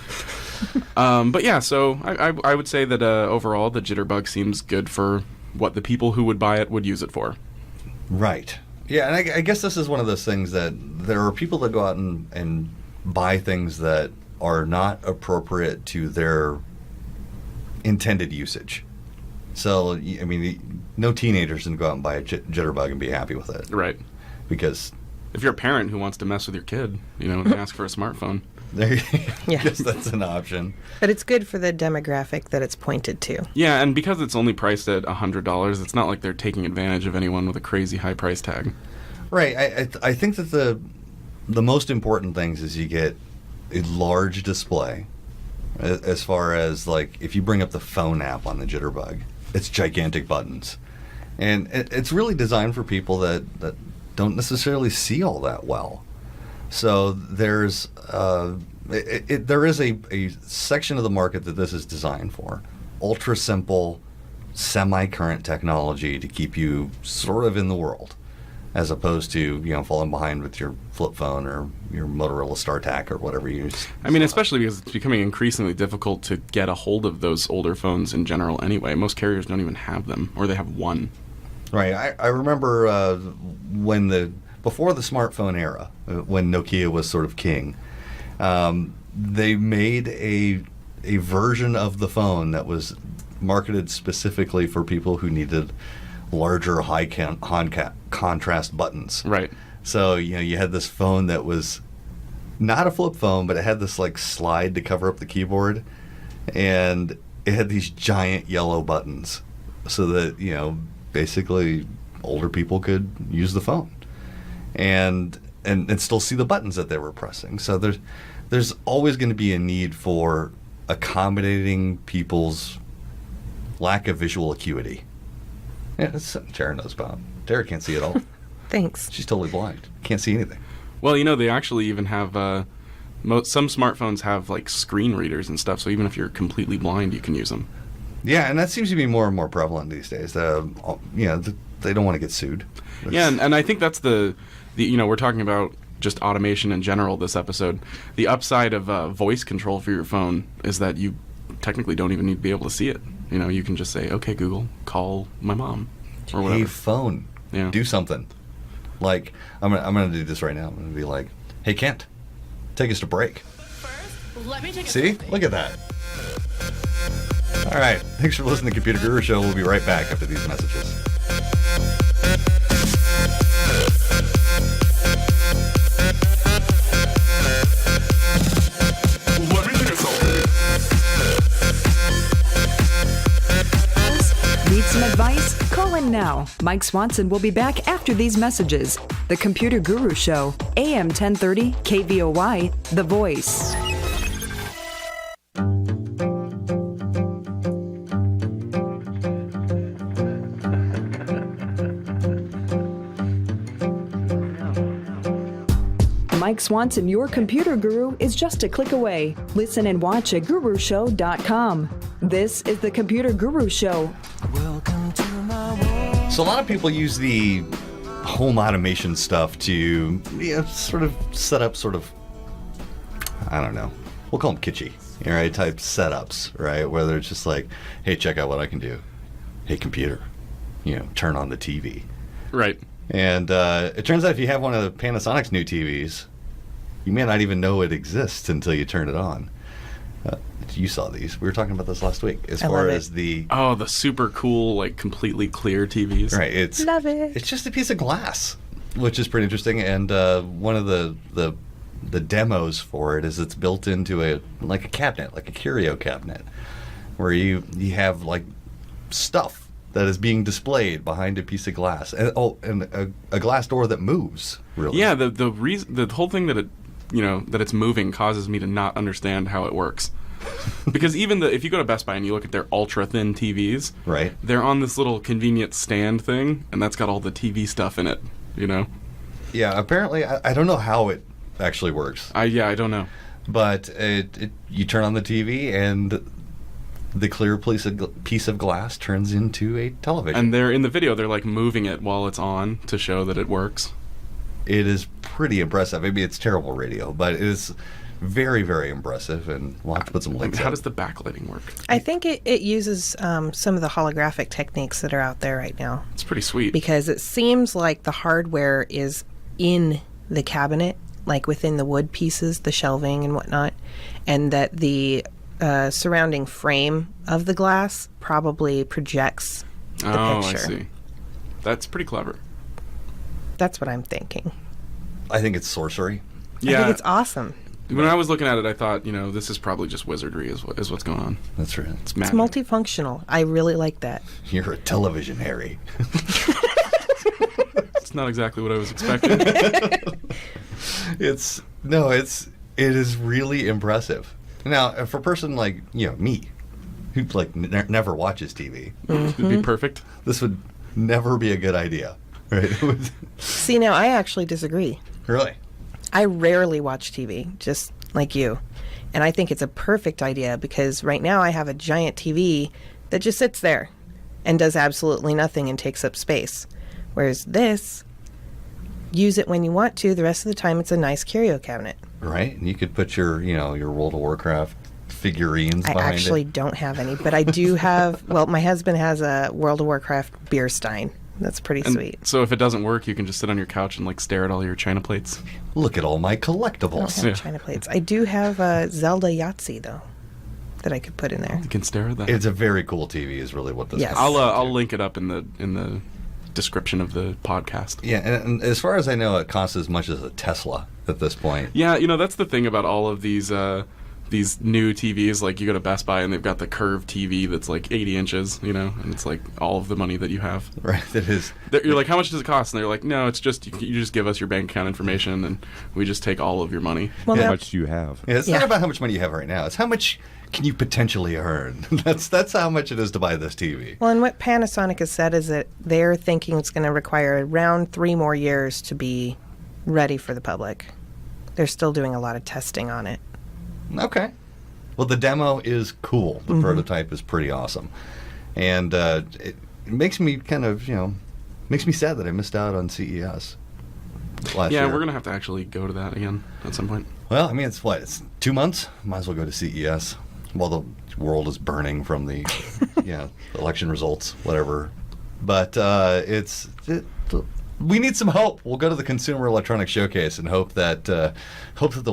S7: But yeah, so I would say that overall the Jitterbug seems good for what the people who would buy it would use it for.
S3: Right. Yeah, and I guess this is one of those things that there are people that go out and buy things that are not appropriate to their intended usage. So, I mean, no teenagers can go out and buy a Jitterbug and be happy with it.
S7: Right.
S3: Because
S7: if you're a parent who wants to mess with your kid, and ask for a smartphone.
S8: Yeah.
S3: Yes, that's an option.
S8: But it's good for the demographic that it's pointed to.
S7: Yeah, and because it's only priced at $100, it's not like they're taking advantage of anyone with a crazy high price tag.
S3: Right. I think that the most important things is you get a large display. As far as like if you bring up the phone app on the Jitterbug, it's gigantic buttons, and it's really designed for people that don't necessarily see all that well. So there is a section of the market that this is designed for: ultra simple, semi-current technology to keep you sort of in the world, as opposed to, falling behind with your flip phone or your Motorola StarTAC or whatever you use.
S7: I mean, especially because it's becoming increasingly difficult to get a hold of those older phones in general anyway. Most carriers don't even have them, or they have one.
S3: Right. I remember before the smartphone era, when Nokia was sort of king, they made a version of the phone that was marketed specifically for people who needed larger, high contrast buttons.
S7: Right.
S3: So, you had this phone that was not a flip phone, but it had this like slide to cover up the keyboard, and it had these giant yellow buttons so that, basically older people could use the phone and still see the buttons that they were pressing. So there's always going to be a need for accommodating people's lack of visual acuity. Yeah, that's something Tara knows about. Tara can't see at all.
S8: Thanks.
S3: She's totally blind. Can't see anything.
S7: Well, they actually even have some smartphones have like screen readers and stuff. So even if you're completely blind, you can use them.
S3: Yeah, and that seems to be more and more prevalent these days. They don't want to get sued.
S7: Yeah, and I think that's the we're talking about just automation in general this episode. The upside of voice control for your phone is that you technically don't even need to be able to see it. You can just say, "Okay, Google, call my mom," or whatever.
S3: Hey, phone, do something. Like, I'm gonna do this right now. I'm gonna be like, "Hey, Kent, take us to break."
S6: Let me take
S3: See? Look at that. All right. Thanks for listening to Computer Guru Show. We'll be right back after these messages.
S5: Need some advice? Call in now. Mike Swanson will be back after these messages. The Computer Guru Show, AM 1030, KVOY, The Voice. Mike Swanson, your computer guru, is just a click away. Listen and watch at gurushow.com. This is the Computer Guru Show.
S3: So a lot of people use the home automation stuff to sort of set up I don't know, we'll call them kitschy, right, type setups, right, where they're just like, hey, check out what I can do. Hey, computer, turn on the TV.
S7: Right.
S3: And it turns out if you have one of Panasonic's new TVs, you may not even know it exists until you turn it on. You saw these. We were talking about this last week. As far as the
S7: super cool, like completely clear TVs.
S3: Right.
S8: Love it.
S3: It's just a piece of glass, which is pretty interesting. And one of the demos for it is it's built into a cabinet, like a curio cabinet, where you have like stuff that is being displayed behind a piece of glass, and a glass door that moves. Really,
S7: yeah. The whole thing that that it's moving causes me to not understand how it works, because even if you go to Best Buy and you look at their ultra thin TVs,
S3: right,
S7: they're on this little convenient stand thing, and that's got all the TV stuff in it.
S3: Yeah. Apparently, I don't know how it actually works.
S7: I don't know,
S3: but you turn on the TV and the clear piece of glass turns into a television.
S7: And they're in the video, they're like moving it while it's on to show that it works.
S3: It is pretty impressive. Maybe it's terrible radio, but it is very, very impressive, and we'll have to put some links.
S7: How does the backlighting work?
S8: I think it uses some of the holographic techniques that are out there right now.
S7: It's pretty sweet.
S8: Because it seems like the hardware is in the cabinet, like within the wood pieces, the shelving and whatnot, and that the surrounding frame of the glass probably projects the picture.
S7: I see. That's pretty clever.
S8: That's what I'm thinking.
S3: I think it's sorcery.
S7: Yeah.
S8: I think it's awesome.
S7: When I was looking at it, I thought, this is probably just wizardry is what's going on.
S3: That's right.
S7: It's
S8: It's multifunctional. I really like that.
S3: You're a television Harry.
S7: It's not exactly what I was expecting.
S3: It is really impressive. Now, for a person like me, who never watches TV,
S7: It'd be perfect.
S3: This would never be a good idea, right?
S8: See, now I actually disagree.
S3: Really?
S8: I rarely watch TV, just like you, and I think it's a perfect idea because right now I have a giant TV that just sits there, and does absolutely nothing and takes up space. Whereas this, use it when you want to. The rest of the time, it's a nice curio cabinet.
S3: Right? And you could put your, your World of Warcraft figurines
S8: I
S3: behind
S8: actually
S3: it.
S8: don't have any, but I do have, well, my husband has a World of Warcraft beer stein. That's pretty
S7: And
S8: sweet.
S7: so if it doesn't work, you can just sit on your couch and like stare at all your china plates.
S3: Look at all my
S8: I don't
S3: collectibles.
S8: have China plates. I do have a Zelda Yahtzee, though, that I could put in there.
S7: You can stare at that.
S3: It's a very cool TV is really what this
S8: Yes.
S3: is.
S7: I'll link it up in the description of the podcast.
S3: Yeah, and as far as I know, it costs as much as a Tesla at this point.
S7: Yeah, that's the thing about all of these new TVs. Like you go to Best Buy and they've got the curved TV that's like 80 inches, and it's like all of the money that you have.
S3: Right, that is.
S7: You're like, how much does it cost? And they're like, no, it's just you just give us your bank account information and we just take all of your money.
S8: Well,
S9: How
S8: now-
S9: much do you have?
S3: Yeah, it's not about how much money you have right now. It's how much can you potentially earn. That's how much it is to buy this TV.
S8: Well, and what Panasonic has said is that they're thinking it's going to require around 3 more years to be ready for the public. They're still doing a lot of testing on it.
S3: Okay. Well, the demo is cool. The prototype is pretty awesome. And it makes me kind of, makes me sad that I missed out on CES last year.
S7: Yeah, we're going to have to actually go to that again at some point.
S3: Well, I mean, it's 2 months. Might as well go to CES while the world is burning from the election results, whatever. But we need some hope. We'll go to the Consumer Electronics Showcase and hope that the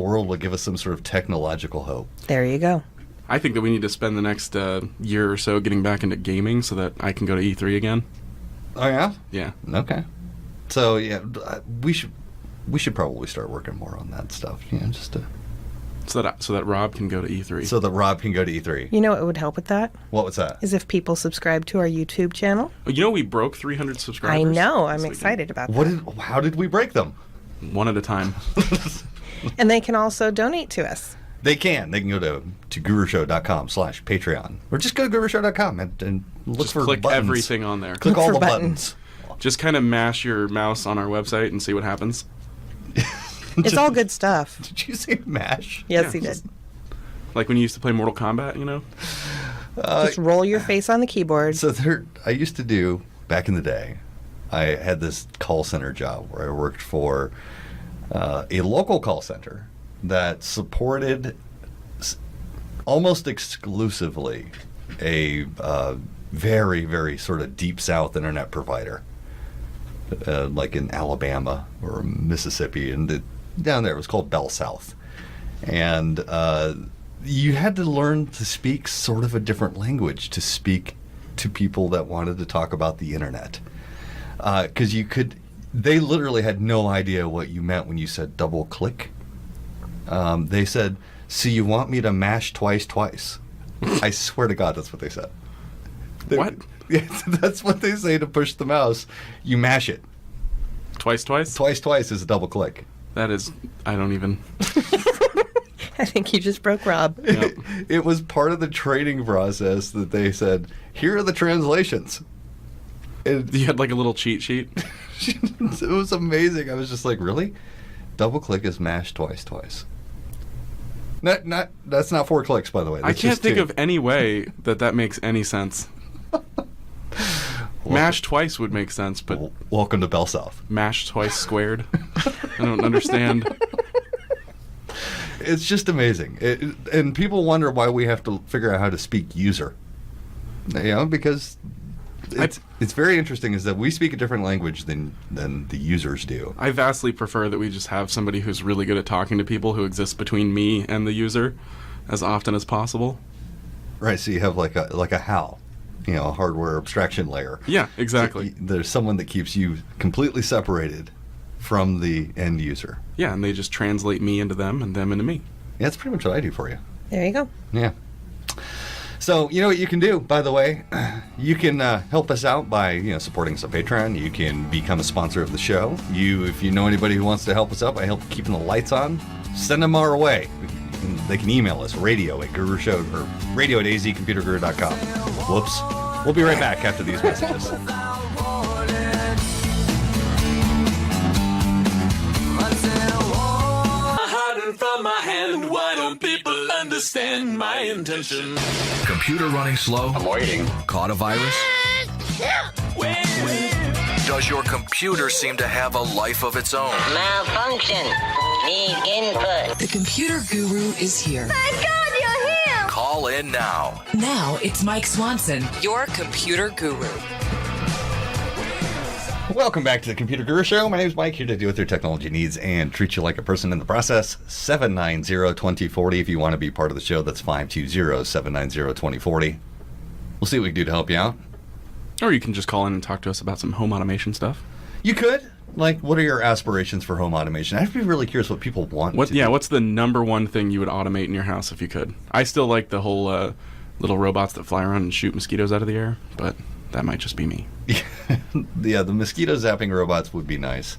S3: world will give us some sort of technological hope.
S8: There you go.
S7: I think that we need to spend the next year or so getting back into gaming so that I can go to E3 again.
S3: Oh yeah?
S7: Yeah.
S3: Okay. So yeah, we should probably start working more on that stuff. Just to
S7: So that Rob can go to E3.
S3: so that Rob can go to E3.
S8: You know what would help with that?
S3: What was that?
S8: Is if people subscribe to our YouTube channel.
S7: We broke 300 subscribers.
S8: I know. I'm
S7: this
S8: excited about that.
S3: How did we break them?
S7: weekend. One at a time.
S8: And they can also donate to us.
S3: They can go to gurushow.com/Patreon. Or just go to gurushow.com and look
S7: Just
S3: for
S7: click
S3: buttons.
S7: everything on there.
S3: Click
S8: Look
S3: all
S8: for
S3: the
S8: buttons.
S7: Just kind of mash your mouse on our website and see what happens.
S8: It's all good stuff.
S3: Did you say MASH?
S8: Yes,
S7: Yeah.
S8: he did.
S7: Like when you used to play Mortal Kombat,
S8: Just roll your face on the keyboard.
S3: So I used to do, back in the day, I had this call center job where I worked for a local call center that supported almost exclusively a very, very sort of deep south internet provider, like in Alabama or Mississippi, and down there it was called Bell South. And you had to learn to speak sort of a different language to speak to people that wanted to talk about the internet. Because they literally had no idea what you meant when you said double click. They said, so you want me to mash twice? I swear to God, that's what they said.
S7: What?
S3: Yeah, that's what they say to push the mouse. You mash it.
S7: Twice?
S3: Twice is a double click.
S7: That is, I don't even.
S8: I think you just broke Rob.
S7: Yep.
S3: It was part of the training process that they said, here are the translations. And
S7: You had like a little cheat sheet.
S3: it was amazing. I was just like, really? Double click is mash twice. That's not 4 clicks, by the way.
S7: I
S3: That's
S7: can't
S3: just
S7: think
S3: 2.
S7: of any way that makes any sense. Mash twice would make sense, but
S3: Welcome to Bell South.
S7: mash twice squared? I don't understand.
S3: It's just amazing. And people wonder why we have to figure out how to speak user. Because it's very interesting is that we speak a different language than the users do.
S7: I vastly prefer that we just have somebody who's really good at talking to people who exists between me and the user as often as possible.
S3: Right, so you have like a HAL, a hardware abstraction layer.
S7: Yeah, exactly.
S3: So there's someone that keeps you completely separated from the end user.
S7: Yeah, and they just translate me into them and them into me.
S3: Yeah, that's pretty much what I do for you.
S8: There you go.
S3: Yeah. So, you know what you can do, by the way? You can help us out by, supporting us on Patreon. You can become a sponsor of the show. If you know anybody who wants to help us out by helping keeping the lights on, send them our way. They can email us, radio@gurushow or radio@azcomputerguru.com. Whoops. We'll be right back after these messages.
S1: From my hand, why don't people understand my intention?
S2: Computer running slow?
S10: I'm waiting.
S2: Caught a virus? Does your computer seem to have a life of its own?
S4: Malfunction. Need input.
S11: The computer guru is here.
S12: Thank God you're here!
S2: Call in now.
S11: Now it's Mike Swanson, your computer guru.
S3: Welcome back to the Computer Guru Show. My name is Mike, here to deal with your technology needs and treat you like a person in the process. 790-2040. If you want to be part of the show, that's 520-790-2040. We'll see what we can do to help you out.
S7: Or you can just call in and talk to us about some home automation stuff.
S3: You could. Like, what are your aspirations for home automation? I'd be really curious what people want to do.
S7: What's the number one thing you would automate in your house if you could? I still like the whole little robots that fly around and shoot mosquitoes out of the air, but that might just be me.
S3: Yeah, the mosquito zapping robots would be nice.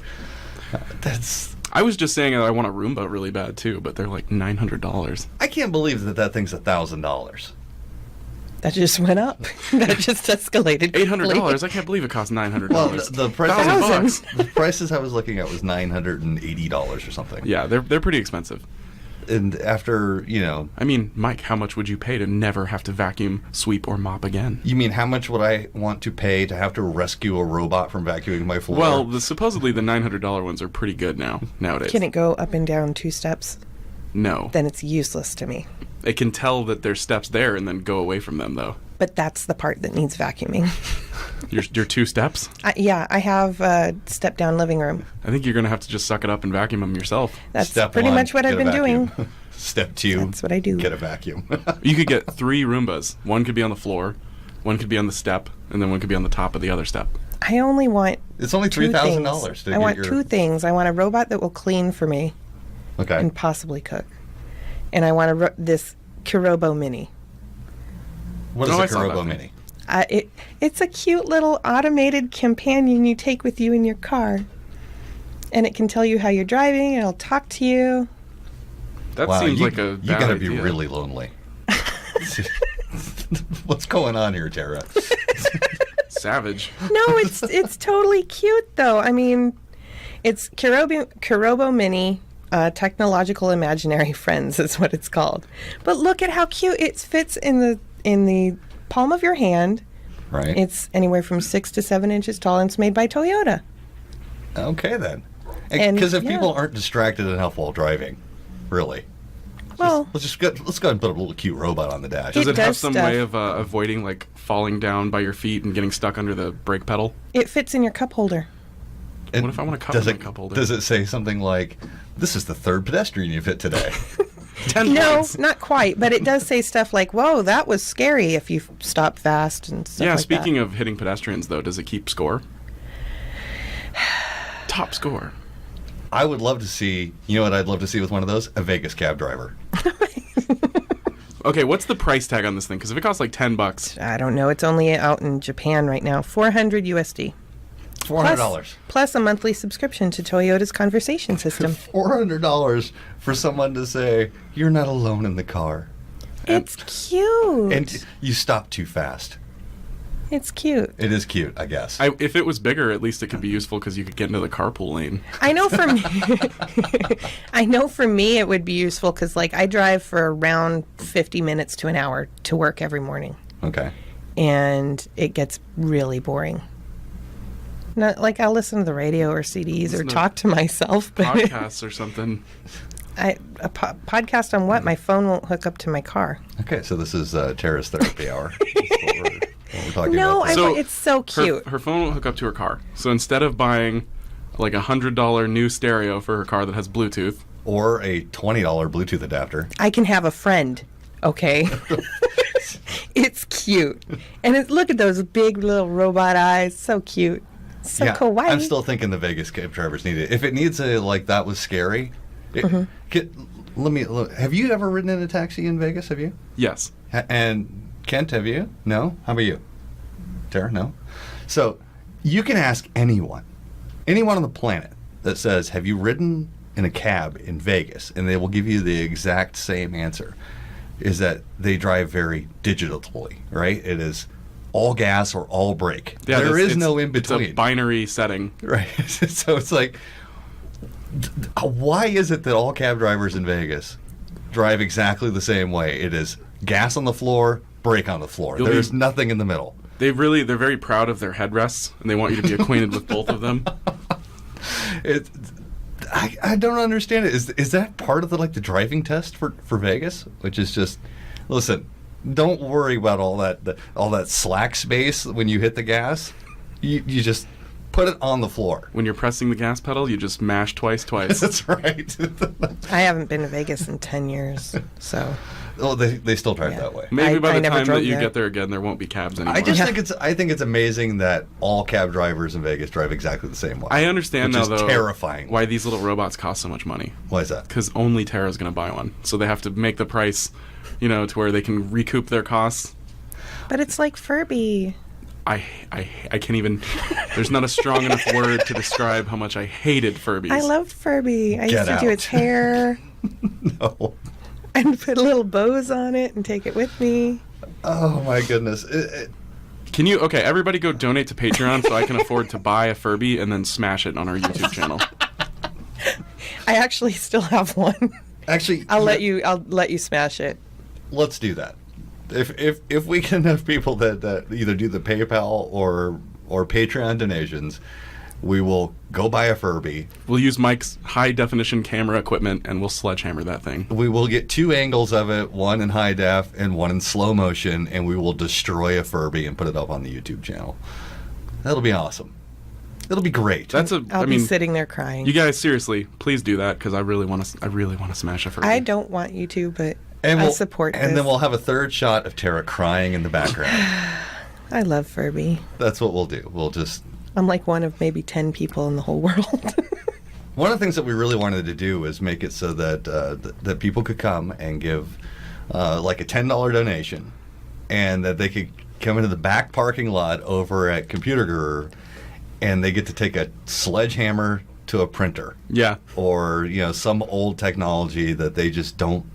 S7: I was just saying that I want a Roomba really bad too, but they're like $900.
S3: I can't believe that thing's $1,000.
S8: That just went up. That just escalated.
S7: $800. I can't believe it cost $900.
S3: Well, the
S7: $1,000.
S3: the prices I was looking at was $980 or something.
S7: Yeah, they're pretty expensive.
S3: And after,
S7: I mean, Mike, how much would you pay to never have to vacuum, sweep, or mop again?
S3: You mean how much would I want to pay to have to rescue a robot from vacuuming my floor?
S7: Well, supposedly the $900 ones are pretty good nowadays.
S8: Can it go up and down 2 steps?
S7: No.
S8: Then it's useless to me.
S7: It can tell that there's steps there and then go away from them, though.
S8: But that's the part that needs vacuuming.
S7: Your 2 steps?
S8: Yeah, I have a step-down living room.
S7: I think you're going to have to just suck it up and vacuum them yourself.
S8: That's
S3: Step
S8: pretty
S3: 1,
S8: much what I've been doing.
S3: Step 2,
S8: that's what I do.
S3: Get a vacuum.
S7: You could get 3 Roombas. One could be on the floor, one could be on the step, and then one could be on the top of the other step.
S8: I only want
S3: It's only $3,000
S8: I want 2 things. I want a robot that will clean for me.
S3: Okay.
S8: And possibly cook. And I want this Kurobo Mini.
S3: What is a Kurobo Mini?
S8: It's a cute little automated companion you take with you in your car. And it can tell you how you're driving, and it'll talk to you.
S7: That seems like a bad
S3: You gotta be
S7: idea.
S3: really lonely. What's going on here, Tara?
S7: Savage.
S8: No, it's totally cute, though. I mean, it's Kurobo Mini. Technological Imaginary Friends is what it's called. But look at how cute it fits in the palm of your hand.
S3: Right.
S8: It's anywhere from 6 to 7 inches tall, and it's made by Toyota.
S3: Okay, then.
S8: And,
S3: Because if people aren't distracted enough while driving, really.
S8: Well,
S3: let's go ahead and put a little cute robot on the dash.
S7: Does it have some way of avoiding like falling down by your feet and getting stuck under the brake pedal?
S8: It fits in your cup holder.
S7: What if I want to cover my cup holder?
S3: Does it say something like, "This is the 3rd pedestrian you've hit today"?
S7: 10
S8: No,
S7: points.
S8: not quite, but it does say stuff like, "Whoa, that was scary," if you stop fast and stuff like that.
S7: Speaking of hitting pedestrians, though, does it keep score? Top score.
S3: I would love to see, you know what I'd love to see with one of those? A Vegas cab driver.
S7: Okay, what's the price tag on this thing? Because if it costs like $10,
S8: I don't know. It's only out in Japan right now. $400 USD.
S3: $400.
S8: Plus a monthly subscription to Toyota's conversation system.
S3: $400 for someone to say, "You're not alone in the car."
S8: It's cute.
S3: And you stop too fast.
S8: It's cute.
S3: It is cute, I guess.
S7: if it was bigger, at least it could be useful because you could get into the carpool lane.
S8: I know for me, it would be useful because, like, I drive for around 50 minutes to an hour to work every morning.
S3: Okay.
S8: And it gets really boring. Not like I'll listen to the radio or CDs or talk to myself, but
S7: Podcasts or something.
S8: Podcast on what? My phone won't hook up to my car.
S3: Okay, so this is Tara's therapy hour. That's what we're talking
S8: No,
S3: about.
S8: it's so cute.
S7: Her phone won't hook up to her car. So instead of buying like $100 new stereo for her car that has Bluetooth,
S3: or a $20 Bluetooth adapter,
S8: I can have a friend. Okay. It's cute. And look at those big little robot eyes. So cute. So kawaii.
S3: I'm still thinking the Vegas cab drivers need it. If it needs a, like, that was scary. Have you ever ridden in a taxi in Vegas? Have you?
S7: yes.
S3: And Kent, have you? No? How about you? Tara, no? So you can ask anyone on the planet that says, "Have you ridden in a cab in Vegas?" And they will give you the exact same answer, is that they drive very digitally, right? It is all gas or all brake.
S7: Yeah,
S3: there is no in
S7: It's
S3: between.
S7: a binary setting.
S3: Right. So it's like, why is it that all cab drivers in Vegas drive exactly the same way? It is gas on the floor, brake on the floor. There's nothing in the middle.
S7: they're very proud of their headrests, and they want you to be acquainted with both of them.
S3: I don't understand it. Is that part of the driving test for Vegas? Which is just, listen, don't worry about all that slack space when you hit the gas. You just put it on the floor.
S7: When you're pressing the gas pedal, you just mash twice.
S3: That's right.
S8: I haven't been to Vegas in 10 years, so.
S3: Oh, they still drive that way.
S7: Maybe by
S8: I
S7: the
S8: never
S7: time
S8: drove
S7: that you
S8: there.
S7: get there again, there won't be cabs anymore.
S3: I think it's amazing that all cab drivers in Vegas drive exactly the same way.
S7: I understand
S3: which
S7: now,
S3: is
S7: though,
S3: terrifying.
S7: why these little robots cost so much money.
S3: Why is that?
S7: Because only Terra's going to buy one, so they have to make the price, to where they can recoup their costs.
S8: But it's like Furby.
S7: I can't even. There's not a strong enough word to describe how much I hated Furbies.
S8: I loved Furby. I used to do
S3: out.
S8: its hair.
S3: No.
S8: And put little bows on it and take it with me.
S3: Oh my goodness.
S7: Can you? Okay, everybody go donate to Patreon so I can afford to buy a Furby and then smash it on our YouTube channel.
S8: I actually still have one.
S3: Actually,
S8: I'll let you smash it.
S3: Let's do that. If we can have people that either do the PayPal or Patreon donations, we will go buy a Furby.
S7: We'll use Mike's high-definition camera equipment, and we'll sledgehammer that thing.
S3: We will get 2 angles of it, one in high def and one in slow motion, and we will destroy a Furby and put it up on the YouTube channel. That'll be awesome. It'll be great.
S8: I'll be sitting there crying.
S7: You guys, seriously, please do that because I really want to smash a Furby.
S8: I don't want you to, but
S3: And
S8: I
S3: we'll,
S8: support
S3: And
S8: this.
S3: then we'll have a third shot of Tara crying in the background.
S8: I love Furby.
S3: That's what we'll do. We'll just...
S8: I'm like one of maybe 10 people in the whole world.
S3: One of the things that we really wanted to do was make it so that that people could come and give like a $10 donation, and that they could come into the back parking lot over at Computer Guru, and they get to take a sledgehammer to a printer.
S7: Yeah.
S3: Or some old technology that they just don't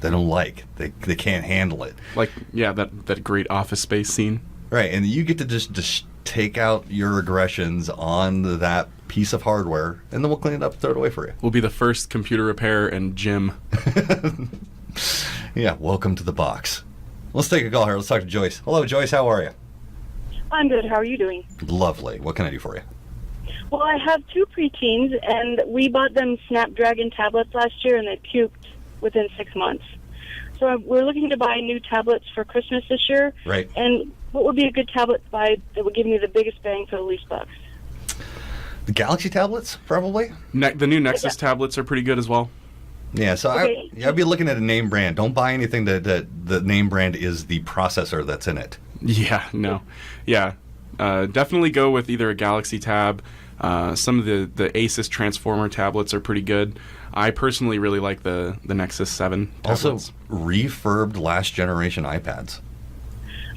S3: like. They can't handle it.
S7: Like that great Office Space scene.
S3: Right, and you get to just take out your aggressions on that piece of hardware, and then we'll clean it up and throw it away for you.
S7: We'll be the first computer repair and gym.
S3: Yeah, welcome to the box. Let's take a call here. Let's talk to Joyce. Hello, Joyce. How are you?
S12: I'm good. How are you doing?
S3: Lovely. What can I do for you?
S12: Well, I have 2 preteens, and we bought them Snapdragon tablets last year, and they puked within 6 months. So we're looking to buy new tablets for Christmas this year.
S3: Right.
S12: And what would be a good tablet to buy that would give me the biggest bang for the least bucks?
S3: The Galaxy tablets, probably?
S7: The new Nexus tablets are pretty good as well.
S3: Yeah, so
S12: Okay.
S3: I'd be looking at a name brand. Don't buy anything that the name brand is the processor that's in it.
S7: Yeah, no. Yeah. Definitely go with either a Galaxy Tab. Some of the Asus Transformer tablets are pretty good. I personally really like the Nexus 7 tablets.
S3: Also, refurbed last generation iPads.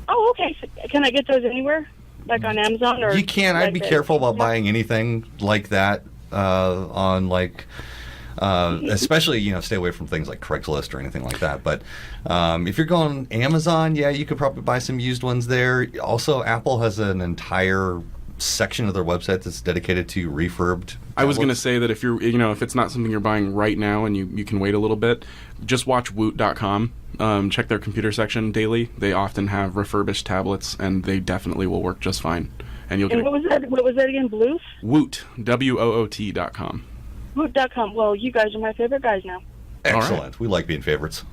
S12: Oh, okay. So can I get those anywhere? Like on Amazon? Or
S3: You can. I'd
S12: like
S3: be
S12: the-
S3: careful about buying anything like that on especially, stay away from things like Craigslist or anything like that. But if you're going Amazon, yeah, you could probably buy some used ones there. Also, Apple has an entire section of their website that's dedicated to refurbed.
S7: I was going to
S3: tablets.
S7: say that if it's not something you're buying right now and you can wait a little bit, just watch Woot.com. Check their computer section daily. They often have refurbished tablets, and they definitely will work just fine. And you'll get
S12: And what was that again? Bluth?
S7: Woot, WOOT.com.
S12: Woot.com. Well, you guys are my favorite guys now.
S3: Excellent. We like being favorites.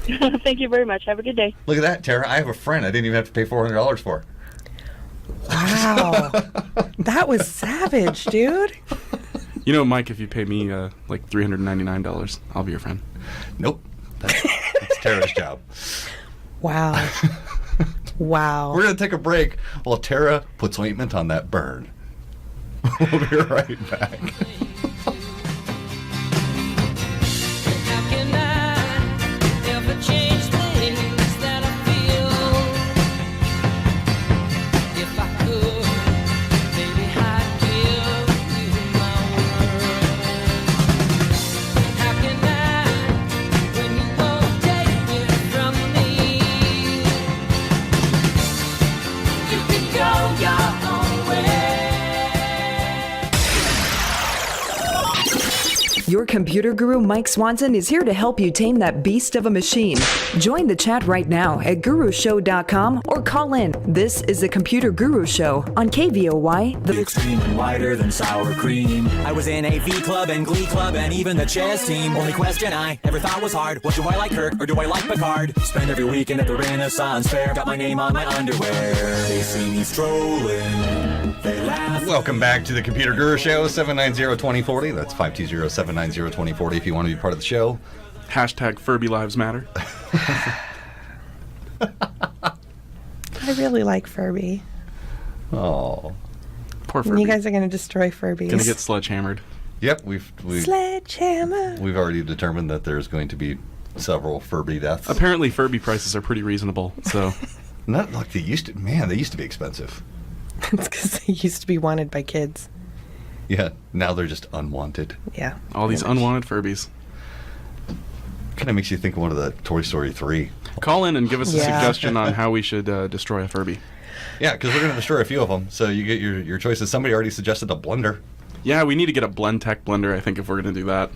S12: Thank you very much. Have a good day.
S3: Look at that, Tara. I have a friend I didn't even have to pay $400 for.
S8: Wow. That was savage, dude.
S7: Mike, if you pay me like $399, I'll be your friend.
S3: Nope. That's Tara's job.
S8: Wow. Wow.
S3: We're going to take a break while Tara puts ointment on that burn. We'll be right back.
S5: Your computer guru, Mike Swanson, is here to help you tame that beast of a machine. Join the chat right now at gurushow.com or call in. This is the Computer Guru Show on KVOY.
S13: The extreme and wider than sour cream. I was in AV club and glee club and even the chess team. Only question I ever thought was hard was, do I like Kirk or do I like Picard? Spend every weekend at the Renaissance Fair. Got my name on my underwear. They see me strolling. They laugh.
S3: Welcome back to the Computer Guru Show, 790-2040. That's 520-790-2040 if you want to be part of the show.
S7: Hashtag Furby Lives Matter.
S8: I really like Furby.
S3: Oh.
S7: Poor Furby.
S8: You guys are going to destroy Furbies.
S7: Gonna get sledgehammered.
S3: Yep, we've
S8: Sledgehammer.
S3: We've already determined that there's going to be several Furby deaths.
S7: Apparently Furby prices are pretty reasonable, so...
S3: Not like they used to. Man, they used to be expensive.
S8: It's because they used to be wanted by kids.
S3: Yeah, now they're just unwanted.
S8: Yeah.
S7: All these unwanted Furbies.
S3: Kind of makes you think of one of the Toy Story 3.
S7: Call in and give us a suggestion on how we should destroy a Furby.
S3: Yeah, because we're going to destroy a few of them, so you get your choices. Somebody already suggested a blender.
S7: Yeah, we need to get a Blendtec blender, I think, if we're going to do that.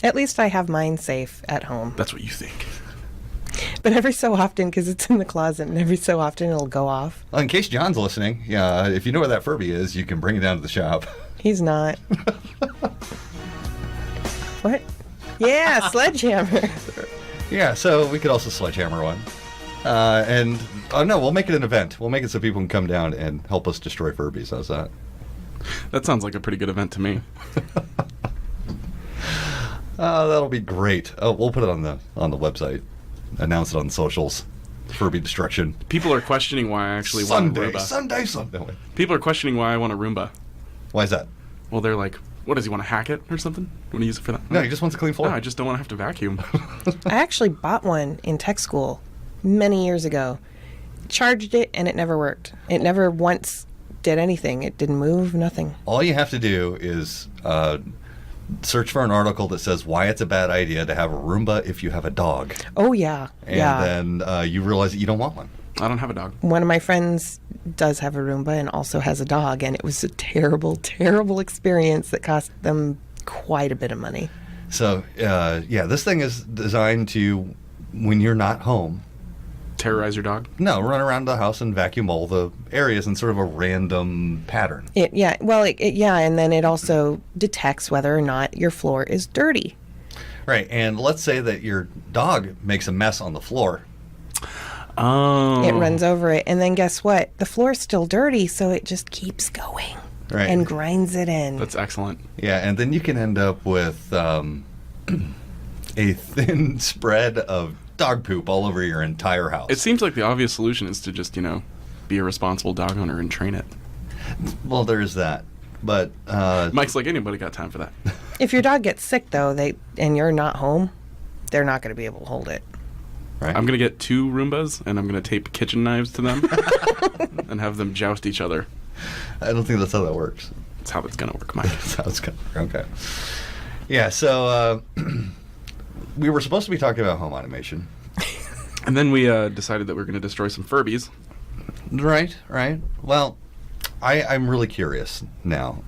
S8: At least I have mine safe at home.
S7: That's what you think.
S8: But every so often, because it's in the closet, and every so often it'll go off.
S3: Well, in case John's listening, yeah, if you know where that Furby is, you can bring it down to the shop.
S8: He's not. What? Yeah, sledgehammer.
S3: Yeah, so we could also sledgehammer one. No, we'll make it an event. We'll make it so people can come down and help us destroy Furbies. How's that?
S7: That sounds like a pretty good event to me.
S3: That'll be great. Oh, we'll put it on the website. Announce it on socials. Furby destruction.
S7: People are questioning why I actually want a Roomba.
S3: Sunday.
S7: People are questioning why I want a Roomba.
S3: Why is that?
S7: Well, they're like, what, does he want to hack it or something? Want to use it for that?
S3: No, he just wants a clean floor.
S7: No, I just don't want to have to vacuum.
S8: I actually bought one in tech school many years ago. Charged it, and it never worked. It never once did anything. It didn't move, nothing.
S3: All you have to do is search for an article that says why it's a bad idea to have a Roomba if you have a dog.
S8: Oh, yeah.
S3: And then you realize that you don't want one.
S7: I don't have a dog.
S8: One of my friends does have a Roomba and also has a dog, and it was a terrible, terrible experience that cost them quite a bit of money.
S3: So, this thing is designed to, when you're not home...
S7: Terrorize your dog?
S3: No, run around the house and vacuum all the areas in sort of a random pattern.
S8: And then it also detects whether or not your floor is dirty.
S3: Right, and let's say that your dog makes a mess on the floor.
S7: Oh.
S8: It runs over it, and then guess what? The floor's still dirty, so it just keeps going and grinds it in.
S7: That's excellent.
S3: Yeah, and then you can end up with a thin spread of dog poop all over your entire house.
S7: It seems like the obvious solution is to just, be a responsible dog owner and train it.
S3: Well, there's that. But
S7: Mike's like, anybody got time for that?
S8: If your dog gets sick, though, and you're not home, they're not going to be able to hold it.
S3: Right.
S7: I'm going to get 2 Roombas, and I'm going to tape kitchen knives to them and have them joust each other.
S3: I don't think that's how that works.
S7: That's how it's going to work, Mike.
S3: That's how it's going to work. Okay. Yeah, so we were supposed to be talking about home automation.
S7: And then we decided that we were going to destroy some Furbies.
S3: Right. Well, I'm really curious now.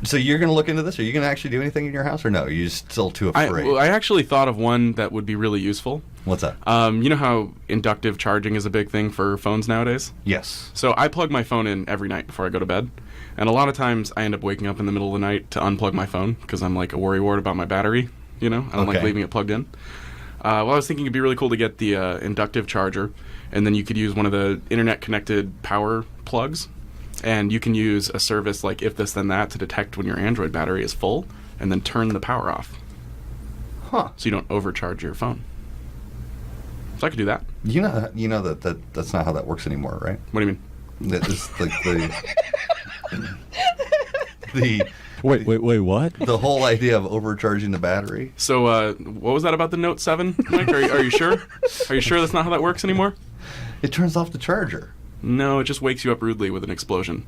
S3: So you're going to look into this? Are you going to actually do anything in your house, or no? Are you still too afraid?
S7: I actually thought of one that would be really useful.
S3: What's that?
S7: You know how inductive charging is a big thing for phones nowadays?
S3: Yes.
S7: So I plug my phone in every night before I go to bed. And a lot of times I end up waking up in the middle of the night to unplug my phone because I'm like a worrywart about my battery. I don't like leaving it plugged in. I was thinking it'd be really cool to get the inductive charger, and then you could use one of the internet-connected power plugs, and you can use a service like If This Then That to detect when your Android battery is full, and then turn the power off.
S3: Huh.
S7: So you don't overcharge your phone. So I could do that.
S3: You know that's not how that works anymore, right?
S7: What do you mean?
S3: That is the
S9: Wait, what?
S3: The whole idea of overcharging the battery.
S7: So, what was that about the Note 7, Mike? Are you sure? Are you sure that's not how that works anymore?
S3: It turns off the charger.
S7: No, it just wakes you up rudely with an explosion.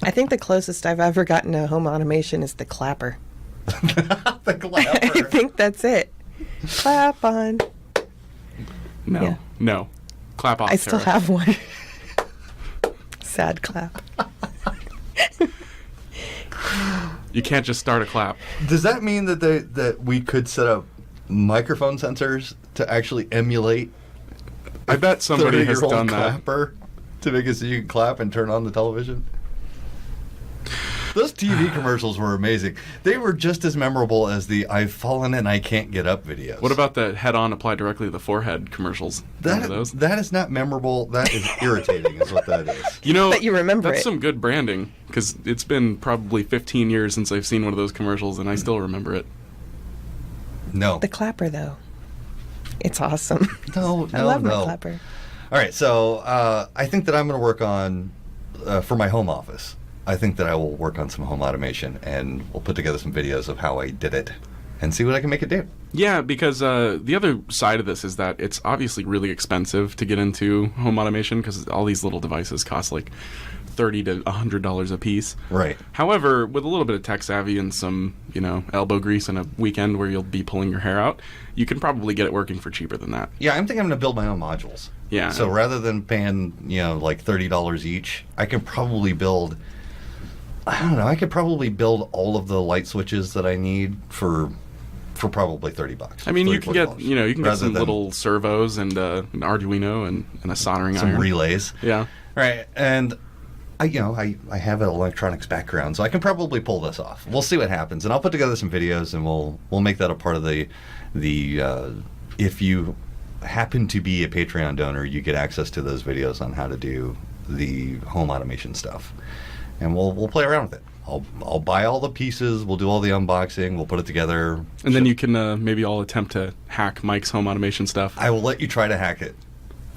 S8: I think the closest I've ever gotten to home automation is the clapper.
S3: The clapper.
S8: I think that's it. Clap on.
S7: No. Clap off.
S8: I still have one. Sad clap.
S7: You can't just start a clap.
S3: Does that mean that that we could set up microphone sensors to actually emulate?
S7: I bet somebody has done that.
S3: Clapper to make it so you can clap and turn on the television. Those TV commercials were amazing. They were just as memorable as the "I've fallen and I can't get up" videos.
S7: What about the head-on apply directly to the forehead commercials? Remember those?
S3: That is not memorable. That is irritating, is what that is.
S7: You know,
S8: But you remember
S7: that's
S8: it.
S7: some good branding, because it's been probably 15 years since I've seen one of those commercials, and I still remember it.
S3: No.
S8: The clapper, though. It's awesome.
S3: No,
S8: I love
S3: no.
S8: my clapper.
S3: All right, so I think that I'm going to work on, for my home office, I think that I will work on some home automation, and we'll put together some videos of how I did it and see what I can make it do.
S7: Yeah, because the other side of this is that it's obviously really expensive to get into home automation, because all these little devices cost like $30 to $100 a piece.
S3: Right.
S7: However, with a little bit of tech savvy and some, elbow grease and a weekend where you'll be pulling your hair out, you can probably get it working for cheaper than that.
S3: Yeah, I'm thinking I'm going to build my own modules.
S7: Yeah.
S3: So rather than paying, like $30 each, I can probably build, I could probably build all of the light switches that I need for probably $30.
S7: I mean, you can get,
S3: $40.
S7: you can get
S3: Rather
S7: some
S3: than
S7: little servos and an Arduino and a soldering
S3: some
S7: iron.
S3: relays.
S7: Yeah.
S3: Right, and I have an electronics background, so I can probably pull this off. We'll see what happens, and I'll put together some videos, and we'll make that a part of the if you happen to be a Patreon donor, you get access to those videos on how to do the home automation stuff, and we'll play around with it. I'll buy all the pieces. We'll do all the unboxing. We'll put it together,
S7: and then you can maybe I'll attempt to hack Mike's home automation stuff.
S3: I will let you try to hack it.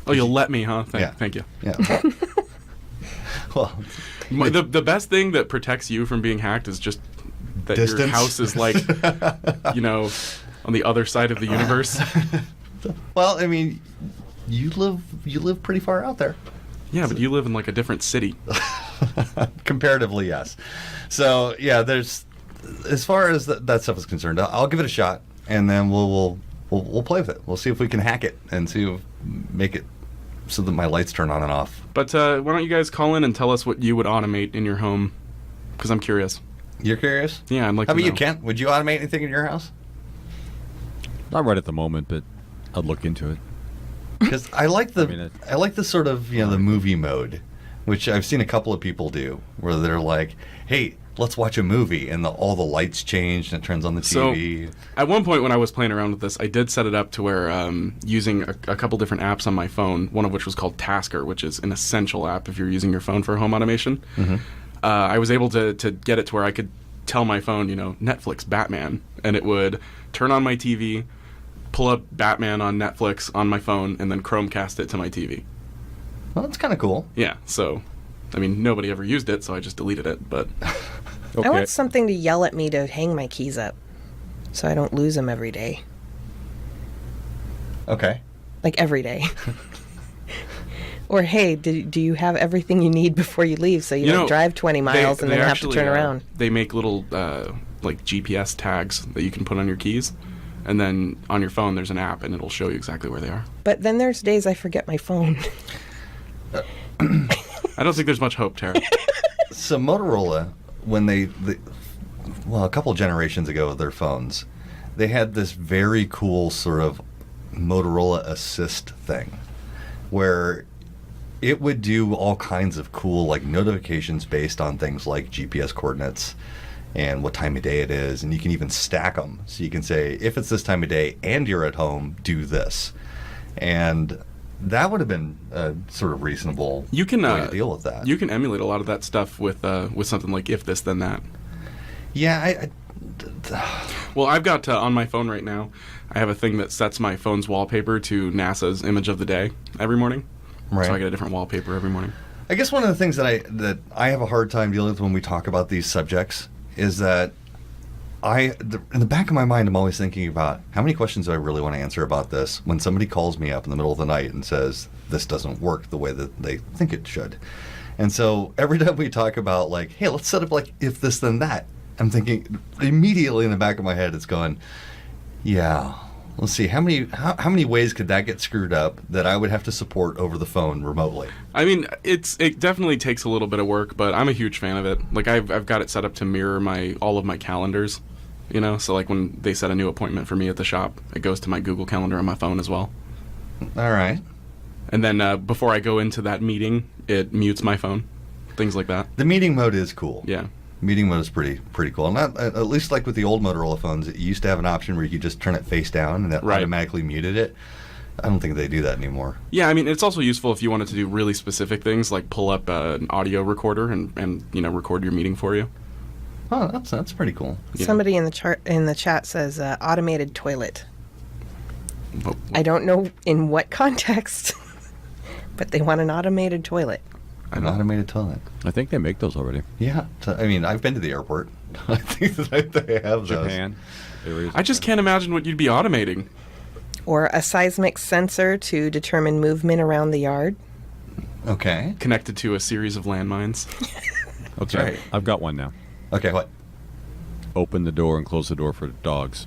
S7: Oh, you'll let me, huh? Thank you.
S3: Yeah. Well,
S7: the best thing that protects you from being hacked is just that
S3: distance.
S7: Your house is like, on the other side of the universe.
S3: Well, I mean, you live pretty far out there.
S7: Yeah, but you live in like a different city.
S3: Comparatively, yes. So yeah, there's as far as that stuff is concerned, I'll give it a shot, and then we'll play with it. We'll see if we can hack it and make it so that my lights turn on and off.
S7: But why don't you guys call in and tell us what you would automate in your home? Because I'm curious.
S3: You're curious?
S7: Yeah, I'd like
S3: How
S7: to
S3: about
S7: know.
S3: you, Kent? Would you automate anything in your house?
S9: Not right at the moment, but I'd look into it.
S3: Because I like the sort of the movie mode, which I've seen a couple of people do, where they're like, "Hey, let's watch a movie," and all the lights change and it turns on the TV.
S7: So, at one point when I was playing around with this, I did set it up to where using a couple different apps on my phone, one of which was called Tasker, which is an essential app if you're using your phone for home automation.
S3: Mm-hmm.
S7: I was able to get it to where I could tell my phone, Netflix, Batman, and it would turn on my TV, pull up Batman on Netflix on my phone, and then Chromecast it to my TV.
S3: Well, that's kind of cool.
S7: Yeah, so, I mean, nobody ever used it, so I just deleted it, but...
S8: I want something to yell at me to hang my keys up so I don't lose them every day.
S3: Okay.
S8: Like every day. Or, hey, do you have everything you need before you leave so you don't drive 20 miles and then have to turn around?
S7: They make little, like, GPS tags that you can put on your keys, and then on your phone there's an app, and it'll show you exactly where they are.
S8: But then there's days I forget my phone.
S7: I don't think there's much hope, Tara.
S3: So Motorola, when they a couple generations ago with their phones, they had this very cool sort of Motorola Assist thing where it would do all kinds of cool like notifications based on things like GPS coordinates and what time of day it is, and you can even stack them. So you can say, if it's this time of day and you're at home, do this. And that would have been a sort of reasonable way to deal with that.
S7: You can emulate a lot of that stuff with something like If This Then That.
S3: Yeah,
S7: Well, I've got on my phone right now, I have a thing that sets my phone's wallpaper to NASA's image of the day every morning.
S3: Right.
S7: So I get a different wallpaper every morning.
S3: I guess one of the things that I have a hard time dealing with when we talk about these subjects is that in the back of my mind, I'm always thinking about how many questions do I really want to answer about this when somebody calls me up in the middle of the night and says, this doesn't work the way that they think it should. And so every time we talk about like, hey, let's set up like if this then that, I'm thinking immediately in the back of my head, it's going, yeah, Let's see, how many ways could that get screwed up that I would have to support over the phone remotely?
S7: I mean, it definitely takes a little bit of work, but I'm a huge fan of it. Like I've got it set up to mirror all of my calendars, you know. So like when they set a new appointment for me at the shop, it goes to my Google Calendar on my phone as well.
S3: All right.
S7: And then before I go into that meeting, it mutes my phone, things like that.
S3: The meeting mode is cool.
S7: Yeah.
S3: Meeting mode is pretty cool. Not at least like with the old Motorola phones, it used to have an option where you could just turn it face down and that automatically muted it. I don't think they do that anymore.
S7: Yeah, I mean, it's also useful if you wanted to do really specific things, like pull up an audio recorder and record your meeting for you.
S3: Oh, that's pretty cool.
S7: Yeah.
S8: Somebody in the chat says automated toilet. I don't know in what context, but they want an automated toilet.
S3: An automated toilet.
S9: I think they make those already.
S3: Yeah. I mean, I've been to the airport. I think that they have those.
S9: Japan.
S7: I just can't imagine what you'd be automating.
S8: Or a seismic sensor to determine movement around the yard.
S3: Okay.
S7: Connected to a series of landmines.
S9: Okay.
S3: Right.
S9: I've got one now.
S3: Okay, what?
S9: Open the door and close the door for dogs.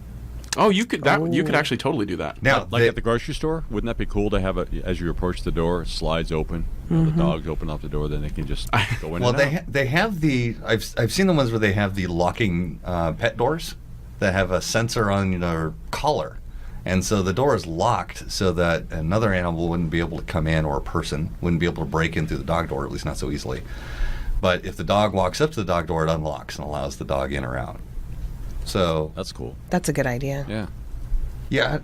S7: Oh, you could actually totally do that.
S3: Now,
S9: like at the grocery store, wouldn't that be cool to have it as you approach the door, it slides open, the dogs open up the door, then they can just go in.
S3: Well,
S9: and out.
S3: they have the I've seen the ones where they have the locking pet doors that have a sensor on their collar, and so the door is locked so that another animal wouldn't be able to come in, or a person wouldn't be able to break in through the dog door, at least not so easily. But if the dog walks up to the dog door, it unlocks and allows the dog in or out. So
S9: that's cool.
S8: That's a good idea.
S9: Yeah.
S3: Yeah.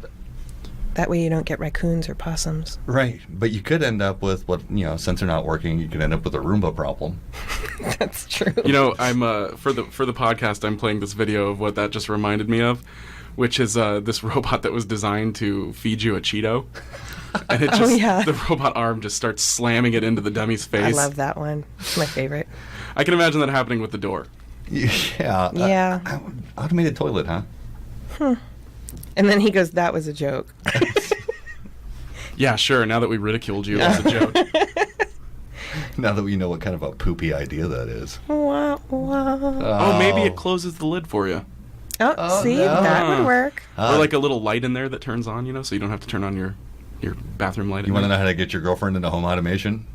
S8: That way you don't get raccoons or possums.
S3: Right. But you could end up with sensor not working. You could end up with a Roomba problem.
S8: That's true.
S7: You know, I'm for the podcast, I'm playing this video of what that just reminded me of, which is this robot that was designed to feed you a Cheeto. And it just the robot arm just starts slamming it into the dummy's face.
S8: I love that one. It's my favorite.
S7: I can imagine that happening with the door.
S3: Yeah.
S8: Yeah.
S3: Automated toilet, huh?
S8: And then he goes, "That was a joke."
S7: Yeah, sure. Now that we ridiculed you, that's a joke.
S3: Now that we know what kind of a poopy idea that is.
S8: Wah, wah.
S7: Oh, maybe it closes the lid for you.
S8: Oh, see? No. That would work.
S7: Or like a little light in there that turns on, so you don't have to turn on your bathroom light.
S3: You want to know how to get your girlfriend into home automation?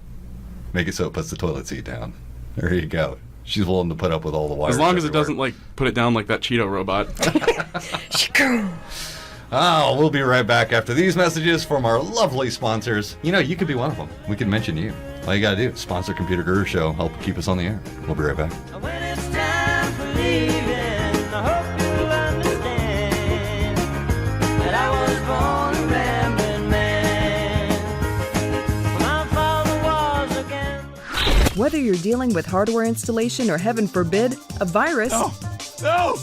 S3: Make it so it puts the toilet seat down. There you go. She's willing to put up with all the wires.
S7: As long as it doesn't put it down like that Cheeto robot.
S3: Oh, we'll be right back after these messages from our lovely sponsors. You could be one of them. We could mention you. All you got to do is sponsor Computer Guru Show. Help keep us on the air. We'll be right back.
S14: When it's time for leaving, I hope you'll understand that I was born a rambling man. My father was again.
S5: Whether you're dealing with hardware installation or, heaven forbid, a virus,
S14: No!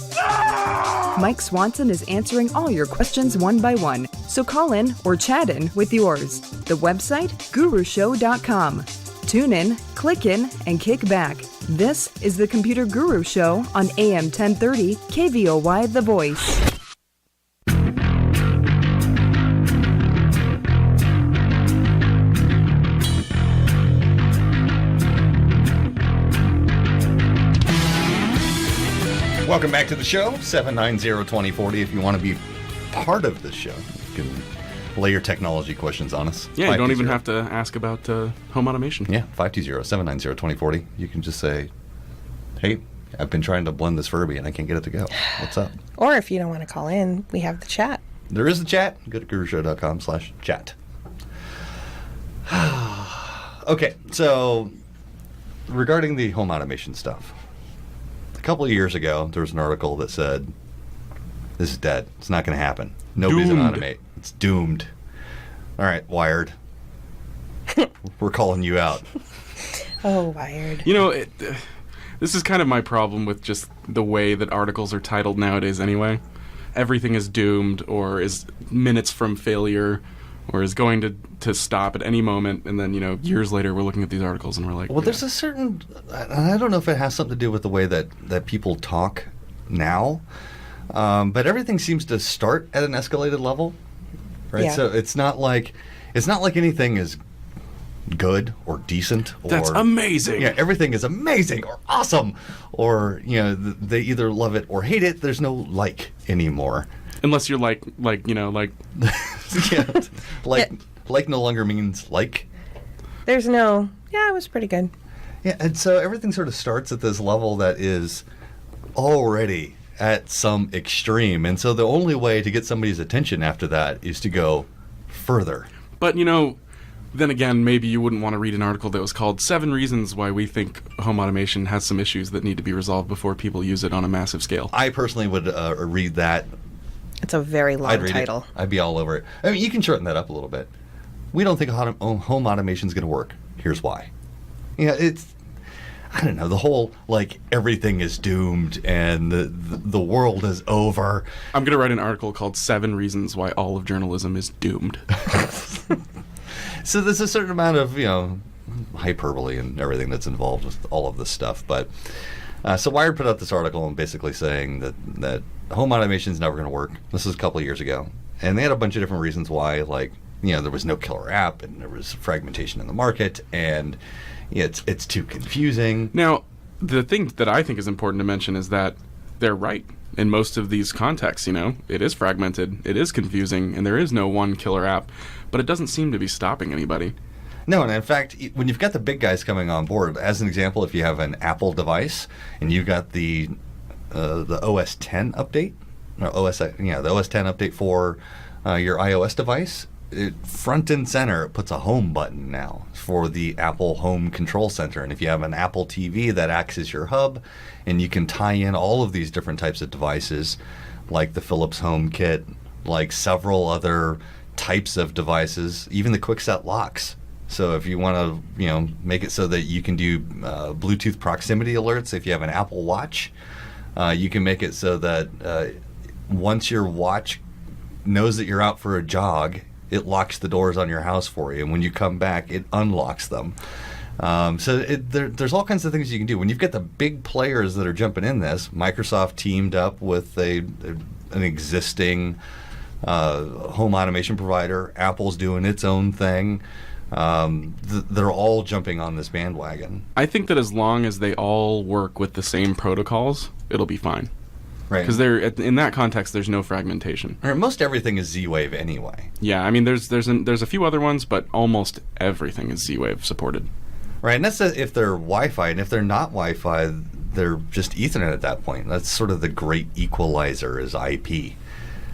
S5: Mike Swanson is answering all your questions one by one. So call in or chat in with yours. The website, gurushow.com. Tune in, click in, and kick back. This is the Computer Guru Show on AM 1030 KVOY The Voice.
S3: Welcome back to the show, 790-2040. If you want to be part of the show, you can lay your technology questions on us.
S7: Yeah, you don't even have to ask about home automation.
S3: Yeah, 520-790-2040. You can just say, hey, I've been trying to blend this Furby and I can't get it to go. What's up?
S8: Or if you don't want to call in, we have the chat.
S3: There is the chat. Go to gurushow.com/chat. Okay, so regarding the home automation stuff, a couple of years ago, there was an article that said, this is dead. It's not going to happen. Nobody's going to automate. It's doomed. All right, Wired. We're calling you out.
S8: Oh, Wired.
S7: This is kind of my problem with just the way that articles are titled nowadays anyway. Everything is doomed or is minutes from failure or is going to stop at any moment, and then, years later we're looking at these articles and we're like...
S3: Well, there's a certain... I don't know if it has something to do with the way that people talk now, but everything seems to start at an escalated level, right? Yeah. So it's not like anything is good or decent or...
S7: That's amazing!
S3: Yeah, everything is amazing or awesome, or, they either love it or hate it. There's no like anymore.
S7: Unless you're like
S3: yeah, like no longer means like.
S8: There's no. Yeah, it was pretty good.
S3: Yeah, and so everything sort of starts at this level that is already at some extreme, and so the only way to get somebody's attention after that is to go further.
S7: But then again, maybe you wouldn't want to read an article that was called 7 Reasons Why We Think Home Automation Has Some Issues That Need to Be Resolved Before People Use It on a Massive Scale.
S3: I personally would read that.
S8: It's a very long title.
S3: I'd be all over it. I mean, you can shorten that up a little bit. We don't think home automation is going to work. Here's why. Yeah, I don't know, the whole, like, everything is doomed and the world is over.
S7: I'm going to write an article called 7 Reasons Why All of Journalism is Doomed.
S3: So there's a certain amount of, hyperbole and everything that's involved with all of this stuff. But so Wired put out this article and basically saying that home automation is never going to work. This was a couple of years ago. And they had a bunch of different reasons why, like, there was no killer app and there was fragmentation in the market and it's too confusing.
S7: Now, the thing that I think is important to mention is that they're right. In most of these contexts, it is fragmented, it is confusing, and there is no one killer app, but it doesn't seem to be stopping anybody.
S3: No, and in fact, when you've got the big guys coming on board, as an example, if you have an Apple device and you've got the OS 10 update, or the OS 10 update for your iOS device, front and center, it puts a home button now for the Apple Home Control Center. And if you have an Apple TV, that acts as your hub, and you can tie in all of these different types of devices, like the Philips Home Kit, like several other types of devices, even the quick-set locks. So if you want to, make it so that you can do Bluetooth proximity alerts, if you have an Apple Watch, you can make it so that once your watch knows that you're out for a jog, it locks the doors on your house for you, and when you come back, it unlocks them. There's all kinds of things you can do. When you've got the big players that are jumping in this, Microsoft teamed up with an existing home automation provider. Apple's doing its own thing. They're all jumping on this bandwagon.
S7: I think that as long as they all work with the same protocols, it'll be fine.
S3: Right.
S7: Because in that context, there's no fragmentation.
S3: Most everything is Z-Wave anyway.
S7: Yeah, I mean, there's a few other ones, but almost everything is Z-Wave supported.
S3: Right, and that's if they're Wi-Fi, and if they're not Wi-Fi, they're just Ethernet at that point. That's sort of the great equalizer is IP.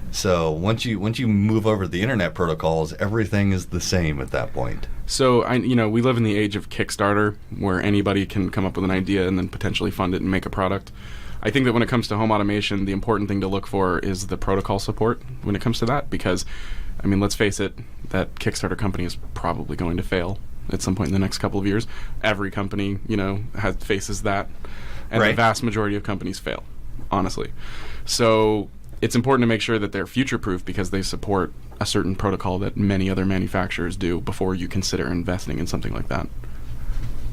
S3: So once you move over to the internet protocols, everything is the same at that point.
S7: So we live in the age of Kickstarter, where anybody can come up with an idea and then potentially fund it and make a product. I think that when it comes to home automation, the important thing to look for is the protocol support when it comes to that, because, let's face it, that Kickstarter company is probably going to fail at some point in the next couple of years. Every company, faces that, and
S3: right.
S7: The vast majority of companies fail, honestly. So it's important to make sure that they're future-proof because they support a certain protocol that many other manufacturers do before you consider investing in something like that.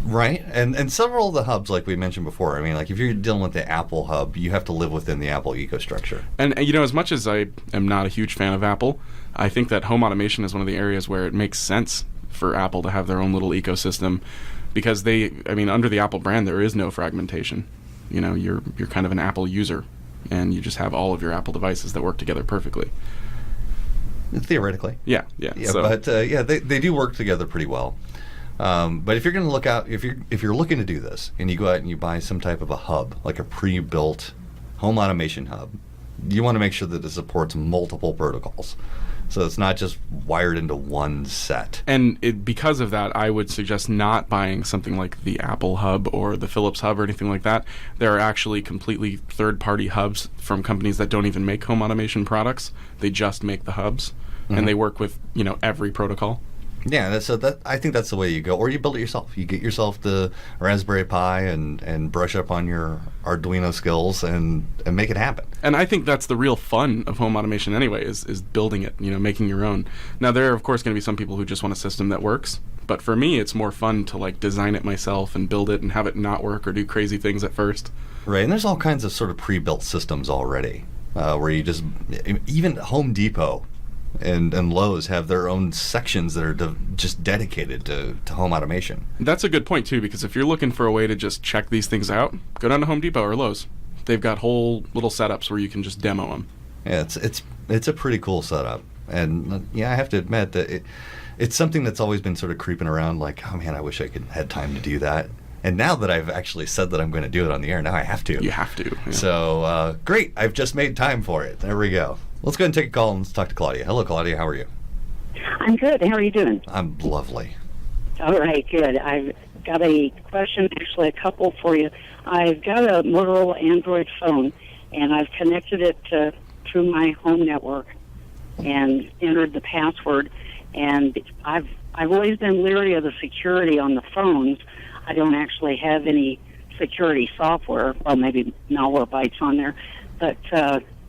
S3: Right, and several of the hubs, like we mentioned before, if you're dealing with the Apple hub, you have to live within the Apple ecostructure.
S7: And as much as I am not a huge fan of Apple, I think that home automation is one of the areas where it makes sense for Apple to have their own little ecosystem, because under the Apple brand, there is no fragmentation. You're kind of an Apple user, and you just have all of your Apple devices that work together perfectly.
S3: Theoretically.
S7: Yeah. So.
S3: But they do work together pretty well. But if you're going to look out, if you're looking to do this, and you go out and you buy some type of a hub, like a pre-built home automation hub, you want to make sure that it supports multiple protocols, so it's not just wired into one set.
S7: And because of that, I would suggest not buying something like the Apple hub or the Philips hub or anything like that. There are actually completely third-party hubs from companies that don't even make home automation products. They just make the hubs, and they work with every protocol.
S3: Yeah, I think that's the way you go. Or you build it yourself. You get yourself the Raspberry Pi and brush up on your Arduino skills and make it happen.
S7: And I think that's the real fun of home automation anyway, is building it, making your own. Now, there are, of course, going to be some people who just want a system that works. But for me, it's more fun to design it myself and build it and have it not work or do crazy things at first.
S3: Right, and there's all kinds of sort of pre-built systems already where you just, even Home Depot and Lowe's have their own sections that are just dedicated to home automation.
S7: That's a good point, too, because if you're looking for a way to just check these things out, go down to Home Depot or Lowe's. They've got whole little setups where you can just demo them.
S3: Yeah, it's a pretty cool setup, and I have to admit that it's something that's always been sort of creeping around. Like, oh man, I wish I had time to do that. And now that I've actually said that I'm going to do it on the air, now I have to.
S7: You have to. Yeah.
S3: So great, I've just made time for it. There we go. Let's go ahead and take a call and let's talk to Claudia. Hello, Claudia. How are you?
S15: I'm good. How are you doing?
S3: I'm lovely.
S15: All right, good. I've got a question, actually a couple for you. I've got a Motorola Android phone, and I've connected it through my home network and entered the password. And I've always been leery of the security on the phones. I don't actually have any security software, well, maybe Malwarebytes on there. But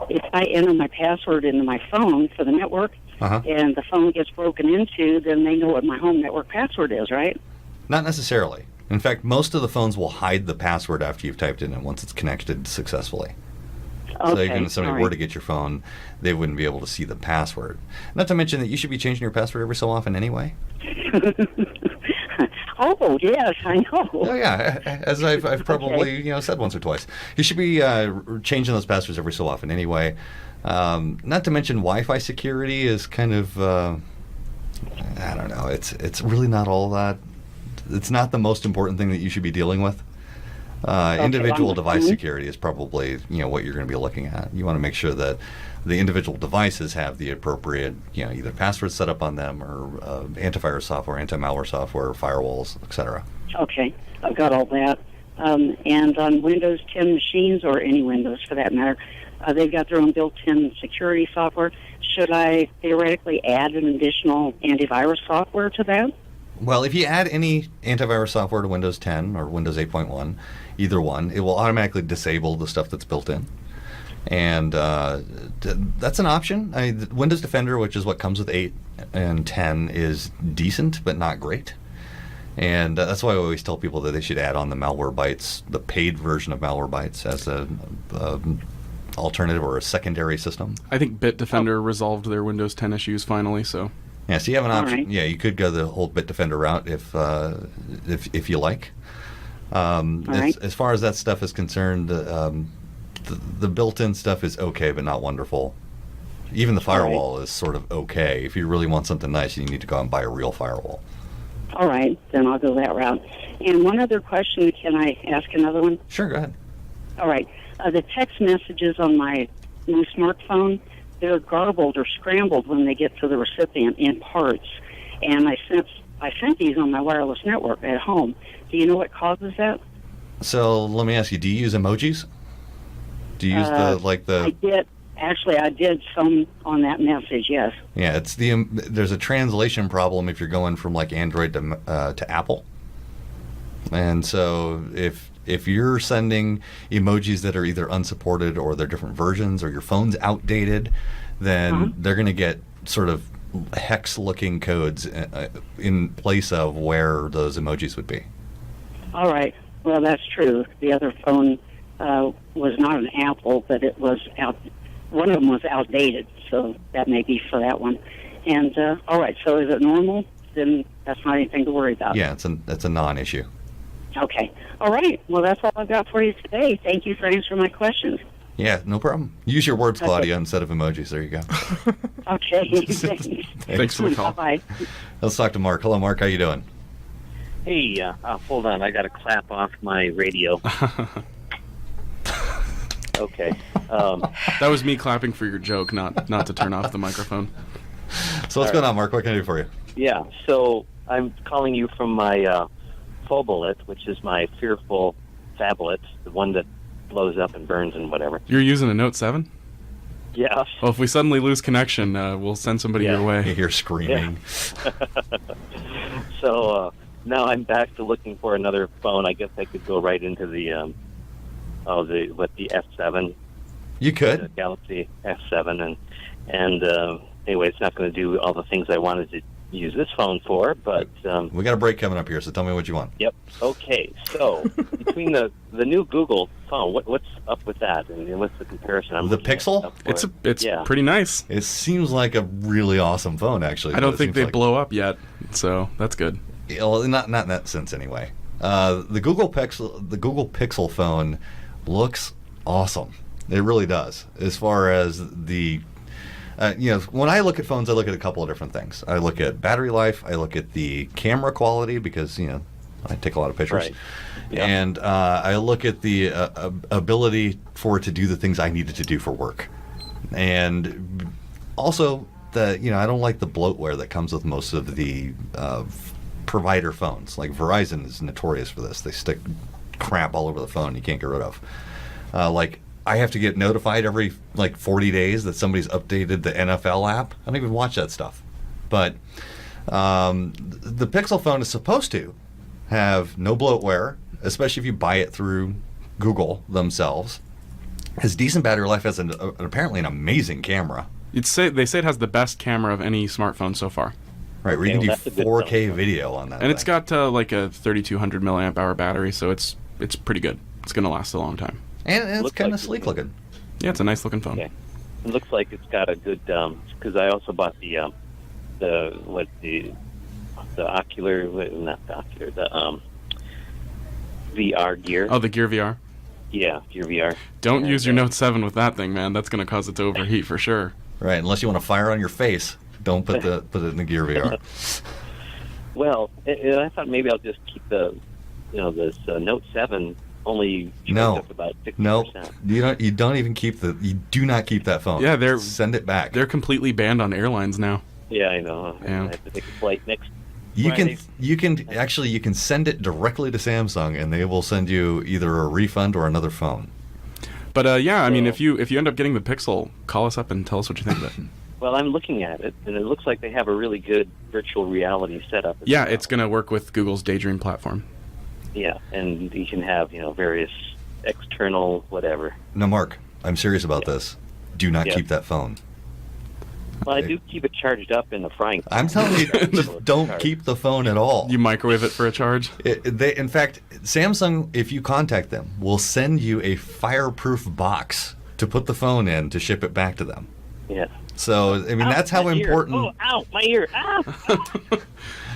S15: if I enter my password into my phone for the network, and the phone gets broken into, then they know what my home network password is, right?
S3: Not necessarily. In fact, most of the phones will hide the password after you've typed it in once it's connected successfully.
S15: Okay,
S3: so even if somebody
S15: right.
S3: were to get your phone, they wouldn't be able to see the password. Not to mention that you should be changing your password every so often anyway.
S15: Oh, yes, I know.
S3: Oh, yeah, as I've probably said once or twice. You should be changing those passwords every so often anyway. Not to mention Wi-Fi security is kind of, I don't know, it's really not all that. It's not the most important thing that you should be dealing with. Individual device security is probably what you're going to be looking at. You want to make sure that the individual devices have the appropriate either passwords set up on them or antivirus software, anti-malware software, firewalls, etc.
S15: Okay, I've got all that. And on Windows 10 machines, or any Windows for that matter, they've got their own built-in security software. Should I theoretically add an additional antivirus software to that?
S3: Well, if you add any antivirus software to Windows 10 or Windows 8.1, either one, it will automatically disable the stuff that's built in. And that's an option. Windows Defender, which is what comes with 8 and 10, is decent but not great. And that's why I always tell people that they should add on the Malwarebytes, the paid version of Malwarebytes, as a alternative or a secondary system.
S7: I think Bitdefender resolved their Windows 10 issues finally, so...
S3: Yeah, so you have an option.
S15: Right.
S3: Yeah, you could go the whole Bitdefender route if you like.
S15: Right.
S3: As far as that stuff is concerned, the built-in stuff is okay, but not wonderful. Even the firewall is sort of okay. If you really want something nice, you need to go out and buy a real firewall.
S15: All right, then I'll go that route. And one other question, can I ask another one?
S3: Sure, go ahead.
S15: All right. The text messages on my new smartphone, they're garbled or scrambled when they get to the recipient in parts. And I sent these on my wireless network at home. Do you know what causes that?
S3: So let me ask you, do you use emojis? Do you use
S15: I did. Actually, I did some on that message, yes.
S3: Yeah, it's there's a translation problem if you're going from like Android to Apple. And so if you're sending emojis that are either unsupported or they're different versions or your phone's outdated, then they're going to get sort of hex-looking codes in place of where those emojis would be.
S15: All right. Well, that's true. The other phone was not an Apple, but it was one of them was outdated, so that may be for that one. And all right, so is it normal? Then that's not anything to worry about.
S3: Yeah, it's a non-issue.
S15: Okay. All right. Well, that's all I've got for you today. Thank you for answering my questions.
S3: Yeah, no problem. Use your words, Claudia, instead of emojis. There you go.
S15: Okay. Thanks.
S7: Thanks for the call.
S15: Bye-bye.
S3: Let's talk to Mark. Hello, Mark. How you doing?
S16: Hey, hold on. I got to clap off my radio. Okay.
S7: That was me clapping for your joke, not to turn off the microphone.
S3: So what's going on, Mark? What can I do for you?
S16: Yeah, so I'm calling you from my Phobolet, which is my fearful phablet, the one that blows up and burns and whatever.
S7: You're using a Note 7?
S16: Yeah.
S7: Well, if we suddenly lose connection, we'll send somebody your way.
S3: You hear screaming.
S16: Yeah. So now I'm back to looking for another phone. I guess I could go right into the S7.
S3: You could.
S16: The Galaxy S7, and anyway, it's not going to do all the things I wanted to use this phone for, but
S3: we got a break coming up here, so tell me what you want.
S16: Yep. Okay. So between the new Google phone, what's up with that, and what's the comparison?
S3: The Pixel?
S7: It's pretty nice.
S3: It seems like a really awesome phone, actually.
S7: I don't think they blow up yet, so that's good.
S3: Well, not in that sense, anyway. The Google Pixel phone looks awesome. It really does. As far as the, when I look at phones, I look at a couple of different things. I look at battery life. I look at the camera quality because, I take a lot of pictures.
S16: Right. Yeah.
S3: And I look at the ability for it to do the things I need it to do for work. And also, I don't like the bloatware that comes with most of the provider phones. Like Verizon is notorious for this. They stick crap all over the phone you can't get rid of. I have to get notified every 40 days that somebody's updated the NFL app. I don't even watch that stuff. But the Pixel phone is supposed to have no bloatware, especially if you buy it through Google themselves. Has decent battery life, has apparently an amazing camera.
S7: They say it has the best camera of any smartphone so far.
S3: Right, where you can do 4K video on that.
S7: And it's got a 3,200 milliamp hour battery, so it's pretty good. It's going to last a long time.
S3: And it's kind of sleek looking.
S7: Yeah, it's a nice looking phone.
S16: Yeah. It looks like it's got a good, because I also bought the VR gear.
S7: Oh, the Gear VR?
S16: Yeah, Gear VR.
S7: Don't use your Note 7 with that thing, man. That's going to cause it to overheat for sure.
S3: Right, unless you want to fire on your face, don't put it in the Gear VR.
S16: Well, I thought maybe I'll just keep this Note 7 only up about 60%.
S3: No, you don't even you do not keep that phone.
S7: Yeah,
S3: send it back.
S7: They're completely banned on airlines now.
S16: Yeah, I know.
S7: Yeah.
S16: I have to take a flight next.
S3: You
S16: Friday.
S3: you can send it directly to Samsung, and they will send you either a refund or another phone.
S7: But I mean, if you end up getting the Pixel, call us up and tell us what you think of it.
S16: Well, I'm looking at it, and it looks like they have a really good virtual reality setup.
S7: Yeah, it's going to work with Google's Daydream platform.
S16: Yeah, and you can have various external whatever.
S3: Now, Mark, I'm serious about this. Do not keep that phone.
S16: Well, I do keep it charged up in the frying pan.
S3: I'm telling you, don't keep the phone at all.
S7: You microwave it for a charge?
S3: In fact, Samsung, if you contact them, will send you a fireproof box to put the phone in to ship it back to them.
S16: Yeah.
S3: So, I mean, that's how important...
S16: Oh, ow, my ear. Ow.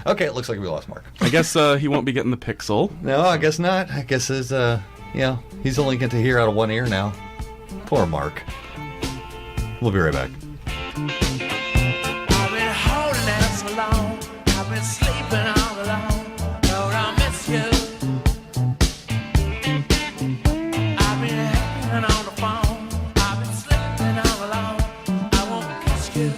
S3: Okay, it looks like we lost Mark.
S7: I guess he won't be getting the Pixel.
S3: No, I guess not. I guess he's only getting to hear out of one ear now. Poor Mark. We'll be right back.
S14: I've been holding out so long. I've been sleeping all alone. Lord, I miss you. I've been hanging on the phone. I've been sleeping all alone. I won't kiss you.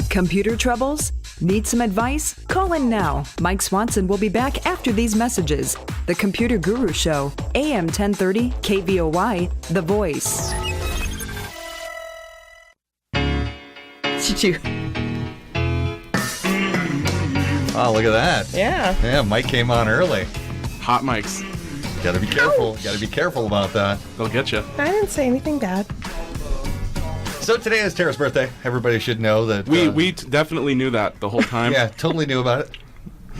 S5: Computer troubles? Need some advice? Call in now. Mike Swanson will be back after these messages. The Computer Guru Show, AM 1030, KVOY, The Voice.
S3: Oh, look at that.
S8: Yeah.
S3: Yeah, Mike came on early.
S7: Hot mics.
S3: Gotta be careful. Gotta be careful about that.
S7: They'll get you.
S8: I didn't say anything bad.
S3: So today is Tara's birthday. Everybody should know that.
S7: We definitely knew that the whole time.
S3: Yeah, totally knew about it.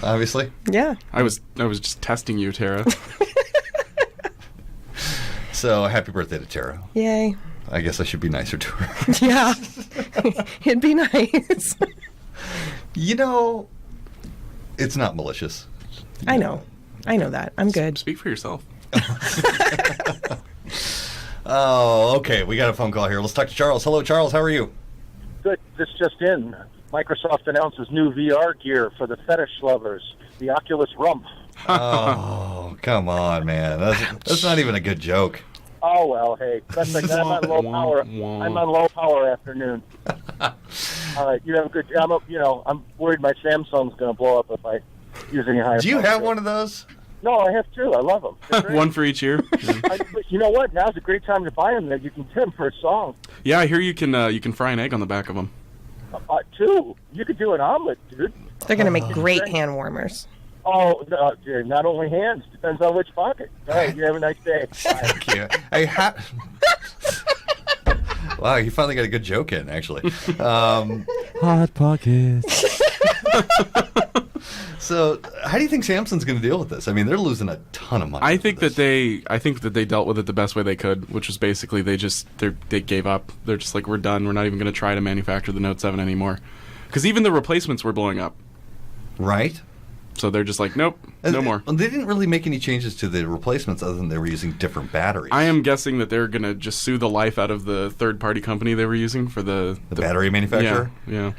S3: Obviously.
S8: Yeah.
S7: I was just testing you, Tara.
S3: So happy birthday to Tara.
S8: Yay.
S3: I guess I should be nicer to her.
S8: Yeah. It'd be nice.
S3: It's not malicious.
S8: I know that. I'm good.
S7: Speak for yourself.
S3: Oh, okay. We got a phone call here. Let's talk to Charles. Hello, Charles. How are you?
S17: Good. This just in. Microsoft announces new VR gear for the fetish lovers, the Oculus Rump.
S3: Oh, come on, man. That's not even a good joke.
S17: Oh, well, hey. That's like I'm on low power. I'm on low power afternoon. All right. You have a good... I'm worried my Samsung's going to blow up if I use any higher...
S3: Do you have one of those?
S17: No, I have two. I love them.
S7: One for each ear.
S17: But you know what? Now's a great time to buy them. That you can tip them for a song.
S7: Yeah, I hear you can fry an egg on the back of them.
S17: Two. You could do an omelet, dude.
S8: They're going to make great hand warmers.
S17: Oh, no, dude, not only hands. Depends on which pocket. All right, you have a nice day. Bye.
S3: Thank you. Wow, you finally got a good joke in, actually.
S9: Hot Pockets.
S3: So, how do you think Samsung's going to deal with this? I mean, they're losing a ton of money.
S7: I think that they dealt with it the best way they could, which was basically they gave up. They're just like, we're done. We're not even going to try to manufacture the Note 7 anymore, because even the replacements were blowing up.
S3: Right.
S7: So they're just like, nope, no more.
S3: They didn't really make any changes to the replacements other than they were using different batteries.
S7: I am guessing that they're going to just sue the life out of the third-party company they were using for the
S3: battery manufacturer?
S7: Yeah.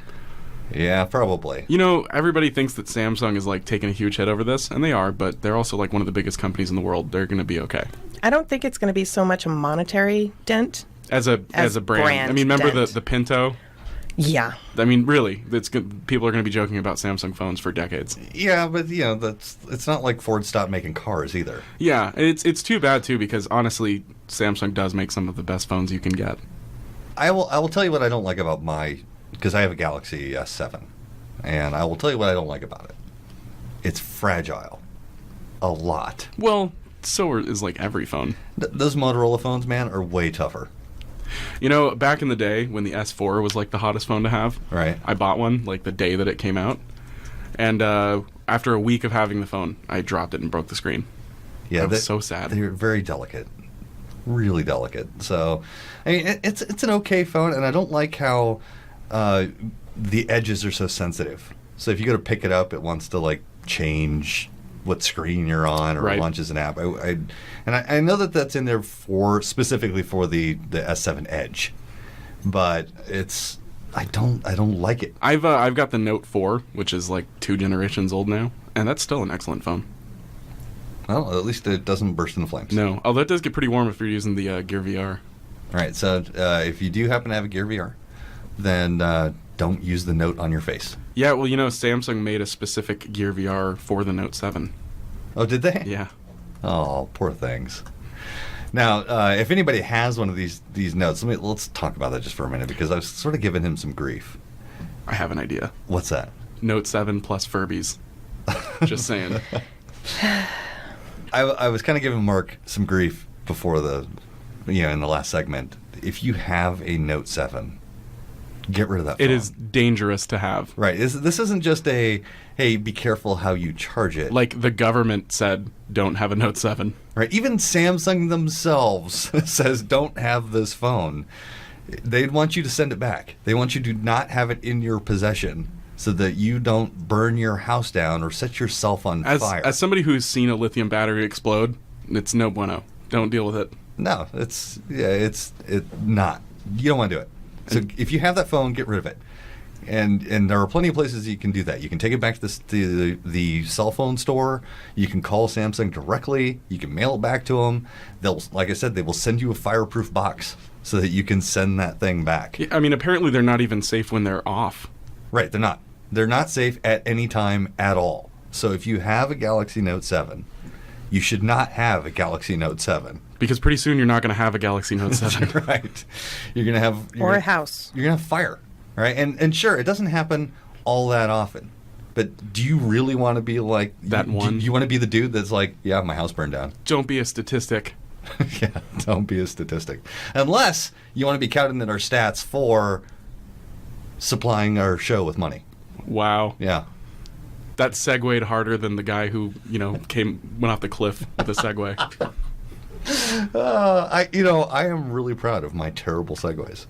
S3: Yeah, probably.
S7: You know, everybody thinks that Samsung is like taking a huge hit over this, and they are, but they're also like one of the biggest companies in the world. They're going to be okay.
S8: I don't think it's going to be so much a monetary dent.
S7: As a brand. I mean, remember the Pinto?
S8: Yeah.
S7: I mean, really, people are going to be joking about Samsung phones for decades.
S3: Yeah, but it's not like Ford stopped making cars either.
S7: Yeah, it's too bad too because honestly, Samsung does make some of the best phones you can get.
S3: I will tell you what I don't like about because I have a Galaxy S7, and I will tell you what I don't like about it. It's fragile, a lot.
S7: Well, so is like every phone.
S3: Those Motorola phones, man, are way tougher.
S7: You know, back in the day when the S4 was like the hottest phone to have,
S3: right?
S7: I bought one like the day that it came out, and after a week of having the phone, I dropped it and broke the screen.
S3: Yeah,
S7: I was so sad.
S3: They're very delicate, really delicate. So, I mean, it's an okay phone, and I don't like how the edges are so sensitive. So if you go to pick it up, it wants to like change what screen you're on or launches an app. I know that's in there specifically for the S7 Edge, but I don't like it.
S7: I've got the Note 4, which is like 2 generations old now, and that's still an excellent phone.
S3: Well, at least it doesn't burst into flames.
S7: No, although it does get pretty warm if you're using the Gear VR.
S3: All right, so if you do happen to have a Gear VR, then don't use the Note on your face.
S7: Yeah, well, you know, Samsung made a specific Gear VR for the Note 7.
S3: Oh, did they?
S7: Yeah.
S3: Oh, poor things. Now, if anybody has one of these Notes, let's talk about that just for a minute, because I was sort of giving him some grief.
S7: I have an idea.
S3: What's that?
S7: Note 7 plus Furbies. Just saying.
S3: I was kind of giving Mark some grief before in the last segment. If you have a Note 7, get rid of that phone.
S7: It is dangerous to have.
S3: Right. This isn't just hey, be careful how you charge it.
S7: Like the government said, don't have a Note 7.
S3: Right. Even Samsung themselves says don't have this phone. They'd want you to send it back. They want you to not have it in your possession so that you don't burn your house down or set yourself on fire.
S7: As somebody who's seen a lithium battery explode, it's no bueno. Don't deal with it.
S3: No, it's not. You don't want to do it. So if you have that phone, get rid of it. And there are plenty of places you can do that. You can take it back to the cell phone store. You can call Samsung directly. You can mail it back to them. Like I said, they will send you a fireproof box so that you can send that thing back.
S7: Yeah, I mean, apparently they're not even safe when they're off.
S3: Right, they're not. They're not safe at any time at all. So if you have a Galaxy Note 7, you should not have a Galaxy Note 7.
S7: Because pretty soon you're not going to have a Galaxy Note 7.
S3: Right. You're going to have...
S8: a house.
S3: You're going to have fire. Right? And sure, it doesn't happen all that often. But do you really want to be like...
S7: That one?
S3: Do you want to be the dude that's like, yeah, my house burned down?
S7: Don't be a statistic.
S3: Yeah, don't be a statistic. Unless you want to be counting in our stats for supplying our show with money.
S7: Wow.
S3: Yeah.
S7: That segued harder than the guy who, went off the cliff with a segue.
S3: I am really proud of my terrible segues.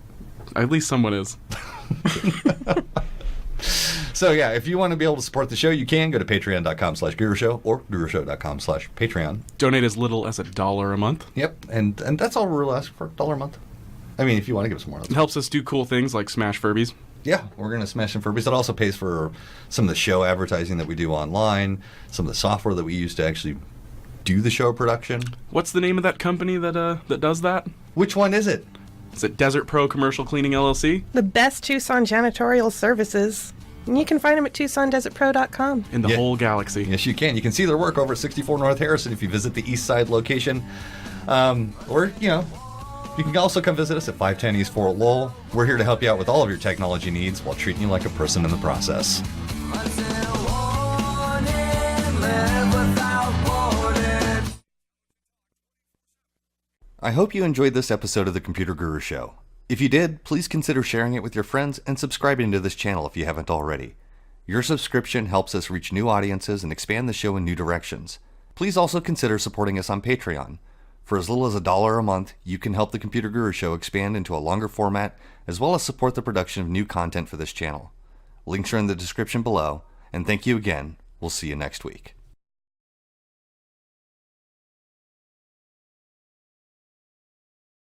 S7: At least someone is.
S3: So yeah, if you want to be able to support the show, you can go to patreon.com/gurushow or gurushow.com/patreon.
S7: Donate as little as $1 a month.
S3: Yep, and that's all we're asking for, $1 a month. I mean, if you want to give us more.
S7: It helps us do cool things like smash Furbies.
S3: Yeah, we're going to smash some Furbies. It also pays for some of the show advertising that we do online, some of the software that we use to actually do the show production.
S7: What's the name of that company that does that?
S3: Which one is it?
S7: Is it Desert Pro Commercial Cleaning LLC?
S8: The best Tucson janitorial services. And you can find them at TucsonDesertPro.com.
S7: In the whole galaxy.
S3: Yes, you can. You can see their work over at 64 North Harrison if you visit the East Side location. Or, you can also come visit us at 510 East Fort Lowell. We're here to help you out with all of your technology needs while treating you like a person in the process. I hope you enjoyed this episode of the Computer Guru Show. If you did, please consider sharing it with your friends and subscribing to this channel if you haven't already. Your subscription helps us reach new audiences and expand the show in new directions. Please also consider supporting us on Patreon. For as little as $1 a month, you can help the Computer Guru Show expand into a longer format, as well as support the production of new content for this channel. Links are in the description below, and thank you again We'll see you next week.